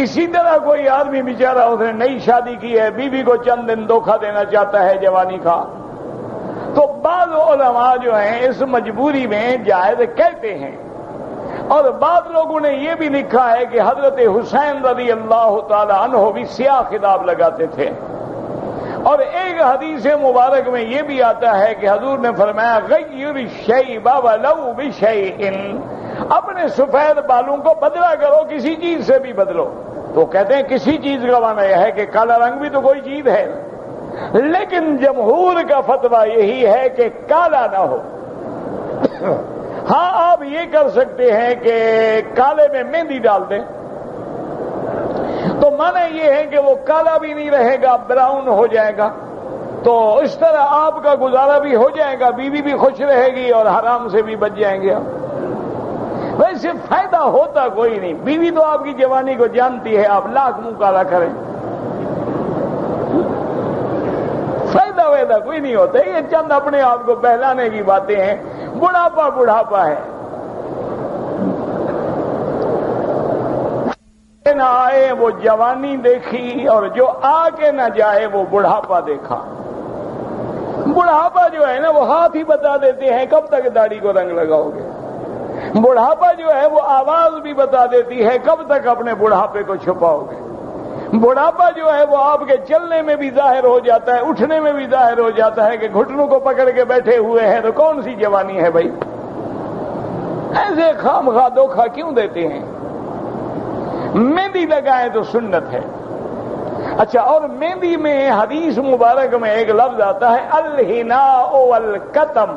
اسی طرح کوئی آدمی بیچارہ اس نے نئی شادی کی ہے، بیوی کو چند دن دھوکہ دینا چاہتا ہے جوانی کا، تو بعض علماء جو ہیں اس مجبوری میں جائز کہتے ہیں۔ اور بعض لوگوں نے یہ بھی لکھا ہے کہ حضرت حسین رضی اللہ تعالی عنہ بھی سیاہ خضاب لگاتے تھے۔ اور ایک حدیث مبارک میں یہ بھی آتا ہے کہ حضور نے فرمایا غیر الشیب ولو بشیء، اپنے سفید بالوں کو بدلا کرو، کسی چیز سے بھی بدلو۔ تو کہتے ہیں کسی چیز کا معنی یہ ہے کہ کالا رنگ بھی تو کوئی چیز ہے، لیکن جمہور کا فتویٰ یہی ہے کہ کالا نہ ہو۔ ہاں آپ یہ کر سکتے ہیں کہ کالے میں مہندی ڈال دیں، تو معنی یہ ہے کہ وہ کالا بھی نہیں رہے گا، براؤن ہو جائے گا، تو اس طرح آپ کا گزارا بھی ہو جائے گا، بیوی بھی خوش رہے گی اور حرام سے بھی بچ جائیں گے۔ ویسے فائدہ ہوتا کوئی نہیں، بیوی تو آپ کی جوانی کو جانتی ہے، آپ لاکھ منہ کالا کریں، فائدہ ویدہ کوئی نہیں ہوتا، یہ چند اپنے آپ کو بہلانے کی باتیں ہیں۔ بڑھاپا بڑھاپا ہے، نہ آئے وہ جوانی دیکھی اور جو آ کے نہ جائے وہ بڑھاپا دیکھا۔ بڑھاپا جو ہے نا وہ ہاتھ ہی بتا دیتے ہیں کب تک داڑھی کو رنگ لگاؤ گے، بڑھاپا جو ہے وہ آواز بھی بتا دیتی ہے کب تک اپنے بڑھاپے کو چھپاؤ گے، بڑھاپا جو ہے وہ آپ کے چلنے میں بھی ظاہر ہو جاتا ہے، اٹھنے میں بھی ظاہر ہو جاتا ہے کہ گھٹنوں کو پکڑ کے بیٹھے ہوئے ہیں، تو کون سی جوانی ہے بھائی؟ ایسے خام خواہ دھوکہ کیوں دیتے ہیں؟ مہندی لگائیں تو سنت ہے۔ اچھا، اور مہندی میں حدیث مبارک میں ایک لفظ آتا ہے الحناء والکتم،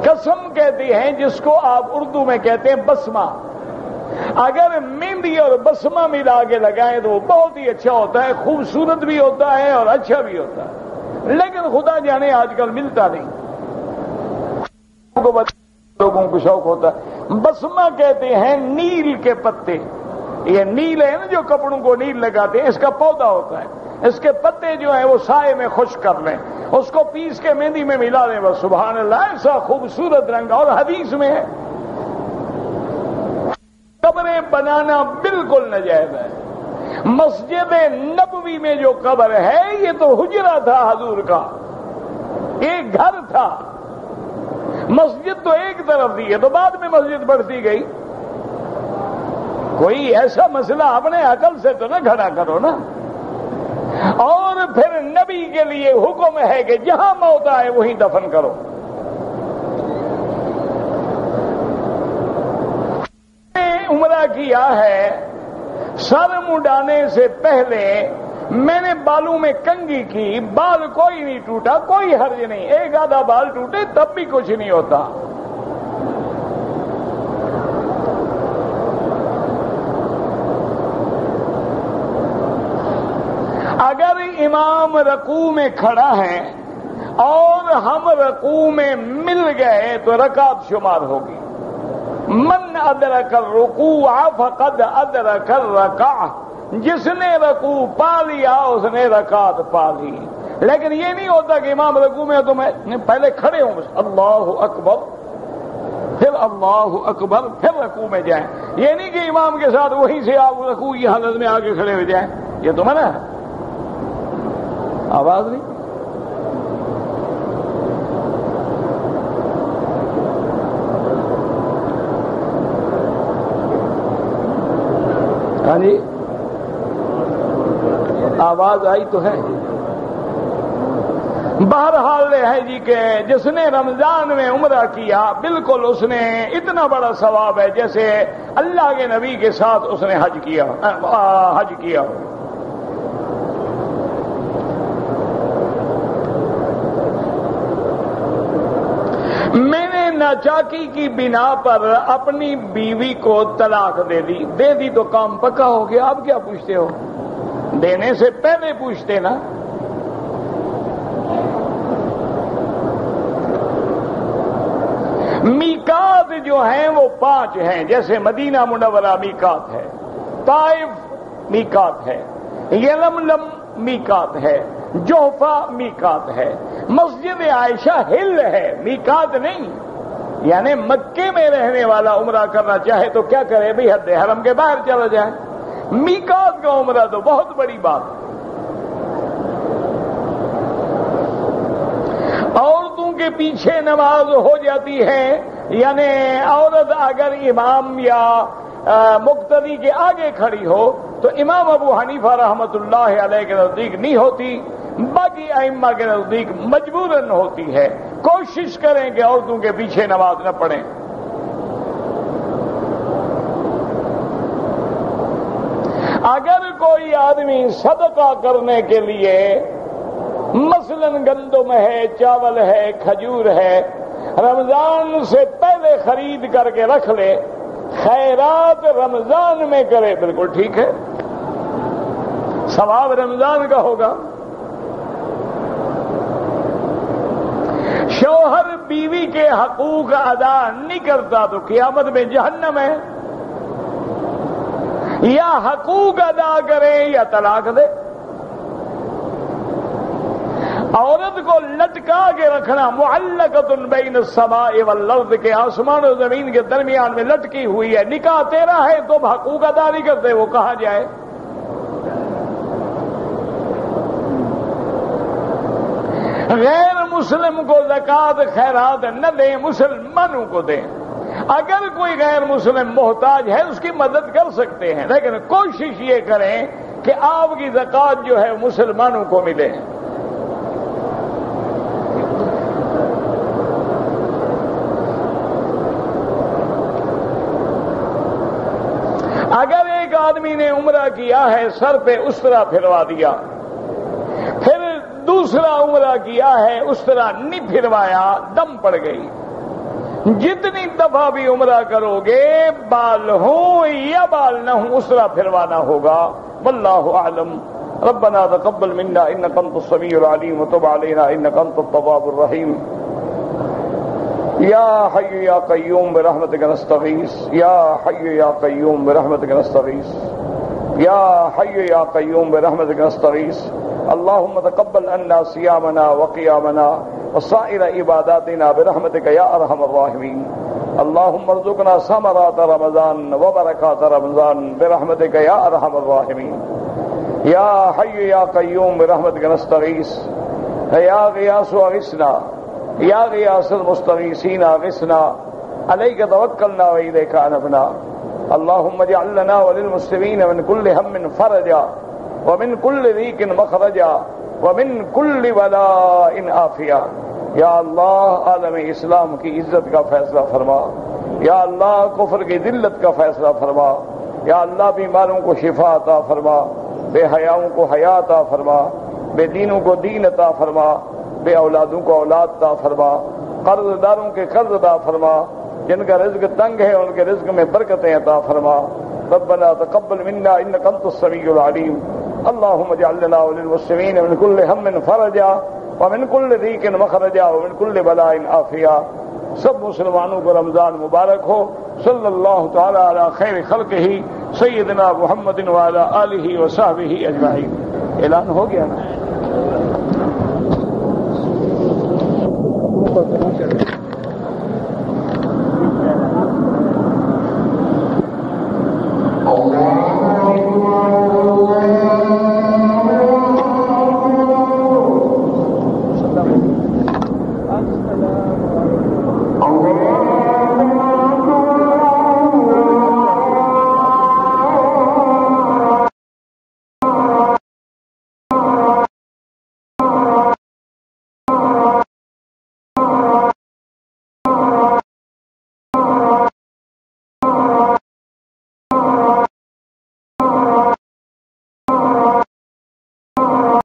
قسم کہتے ہیں جس کو آپ اردو میں کہتے ہیں بسمہ۔ اگر مہندی اور بسمہ ملا کے لگائیں تو وہ بہت ہی اچھا ہوتا ہے، خوبصورت بھی ہوتا ہے اور اچھا بھی ہوتا ہے، لیکن خدا جانے آج کل ملتا نہیں، لوگوں کو شوق ہوتا ہے۔ بسمہ کہتے ہیں نیل کے پتے، یہ نیل ہے نا جو کپڑوں کو نیل لگاتے ہیں، اس کا پودا ہوتا ہے، اس کے پتے جو ہیں وہ سائے میں خشک کر لیں، اس کو پیس کے مہندی میں ملا دیں، بس سبحان اللہ، ایسا خوبصورت رنگ۔ اور حدیث میں ہے قبریں بنانا بالکل ناجائز ہے۔ مسجد نبوی میں جو قبر ہے یہ تو حجرہ تھا حضور کا، ایک گھر تھا، مسجد تو ایک طرف تھی، تو بعد میں مسجد بڑھتی گئی۔ کوئی ایسا مسئلہ اپنے عقل سے تو نہ کھڑا کرو نا۔ اور پھر نبی کے لیے حکم ہے کہ جہاں موت آئے وہیں دفن کرو۔ عمرہ کیا ہے، سر مڈانے سے پہلے میں نے بالوں میں کنگھی کی، بال کوئی نہیں ٹوٹا، کوئی حرج نہیں، ایک آدھا بال ٹوٹے تب بھی کچھ نہیں ہوتا۔ اگر امام رکوع میں کھڑا ہے اور ہم رکوع میں مل گئے تو رکعت شمار ہوگی، من ادرک الرکوع فقد ادرک الرکعہ، جس نے رکوع پا لیا اس نے رکعت پا لی۔ لیکن یہ نہیں ہوتا کہ امام رکوع میں تو میں پہلے کھڑے ہوں اللہ اکبر پھر اللہ اکبر پھر رکوع میں جائیں، یہ نہیں کہ امام کے ساتھ وہیں سے آپ رکوع کی حالت میں آگے کھڑے ہو جائیں، یہ تو منع ہے۔ آواز نہیں؟ ہاں جی آواز آئی تو ہے۔ بہرحال ہے جی کہ جس نے رمضان میں عمرہ کیا بالکل اس نے اتنا بڑا ثواب ہے جیسے اللہ کے نبی کے ساتھ اس نے حج کیا۔ میں نے ناچاکی کی بنا پر اپنی بیوی کو طلاق دے دی تو کام پکا ہو گیا، اب کیا پوچھتے ہو؟ دینے سے پہلے پوچھتے نا۔ میقات جو ہیں وہ 5 ہیں، جیسے مدینہ منورہ میقات ہے، طائف میقات ہے، یلملم میقات ہے، جوفہ میقات ہے، مسجد عائشہ ہل ہے، میقات نہیں۔ یعنی مکے میں رہنے والا عمرہ کرنا چاہے تو کیا کرے بھئی؟ حد حرم کے باہر چلا جائے۔ میقات کا عمرہ تو بہت بڑی بات ہے۔ عورتوں کے پیچھے نماز ہو جاتی ہے، یعنی عورت اگر امام یا مقتدی کے آگے کھڑی ہو تو امام ابو حنیفہ رحمۃ اللہ علیہ کے نزدیک نہیں ہوتی، باقی ائمہ کے نزدیک مجبوراً ہوتی ہے۔ کوشش کریں کہ عورتوں کے پیچھے نماز نہ پڑھیں۔ اگر کوئی آدمی صدقہ کرنے کے لیے مثلا گندم ہے، چاول ہے، کھجور ہے، رمضان سے پہلے خرید کر کے رکھ لے، خیرات رمضان میں کرے، بالکل ٹھیک ہے، ثواب رمضان کا ہوگا۔ شوہر بیوی کے حقوق ادا نہیں کرتا تو قیامت میں جہنم ہے، یا حقوق ادا کرے یا طلاق دے۔ عورت کو لٹکا کے رکھنا، معلقۃ بین السماء والارض، کے آسمان اور زمین کے درمیان میں لٹکی ہوئی ہے، نکاح تیرا ہے تو حقوق ادا نہیں کرتے، وہ کہاں جائے؟ غیر مسلم کو زکوٰۃ خیرات نہ دیں، مسلمانوں کو دیں۔ اگر کوئی غیر مسلم محتاج ہے اس کی مدد کر سکتے ہیں، لیکن کوشش یہ کریں کہ آپ کی زکوٰۃ جو ہے مسلمانوں کو ملے۔ اگر ایک آدمی نے عمرہ کیا ہے، سر پہ استرا پھروا دیا، پھر دوسرا عمرہ کیا ہے استرا نہیں پھروایا، دم پڑ گئی، جتنی دفعہ بھی عمرہ کرو گے بال ہوں یا بال نہ ہوں اسرا پھروانا ہوگا۔ واللہ اعلم۔ ربنا تقبل منا انك انت السميع العليم وتب علينا انك انت التواب الرحيم۔ یا حی یا قیوم برحمتک نستغیث، یا حی یا قیوم برحمتک نستغیث، یا حی یا قیوم برحمتک نستغیث۔ اللهم تقبل عنا صيامنا وقيامنا وسائر عباداتنا برحمتك يا ارحم الراحمين۔ اللهم ارزقنا ثمرات رمضان وبركات رمضان برحمتك يا ارحم الراحمين۔ یا حی یا قیوم برحمتک نستغیث، یا غیاث اغثنا، یا غیاث المستغیثین اغثنا، علیک توکلنا والیک انبنا۔ اللهم اجعل لنا وللمسلمین من كل هم فرجا ومن كل ضيق مخرجا ومن كل بلاء عافیہ۔ یا اللہ عالم اسلام کی عزت کا فیصلہ فرما، یا اللہ کفر کی ذلت کا فیصلہ فرما، یا اللہ بیماروں کو شفا عطا فرما، بے حیاؤں کو حیا عطا فرما، بے دینوں کو دین عطا فرما، بے اولادوں کو اولاد عطا فرما، قرض داروں کے قرض عطا فرما، جن کا رزق تنگ ہے ان کے رزق میں برکتیں عطا فرما۔ ربنا تقبل منا انك انت السميع العليم۔ اللهم اجعل لنا وللمسلمين من كل هم فرجا ومن كل ضيق مخرجا ومن كل بلاء عافية۔ سب مسلمانوں کو رمضان مبارک ہو. صلی اللہ تعالی علی خیر خلقہ سیدنا محمد وعلی آلہ وصحبہ اجمعین. اعلان ہو گیا نا؟ Allah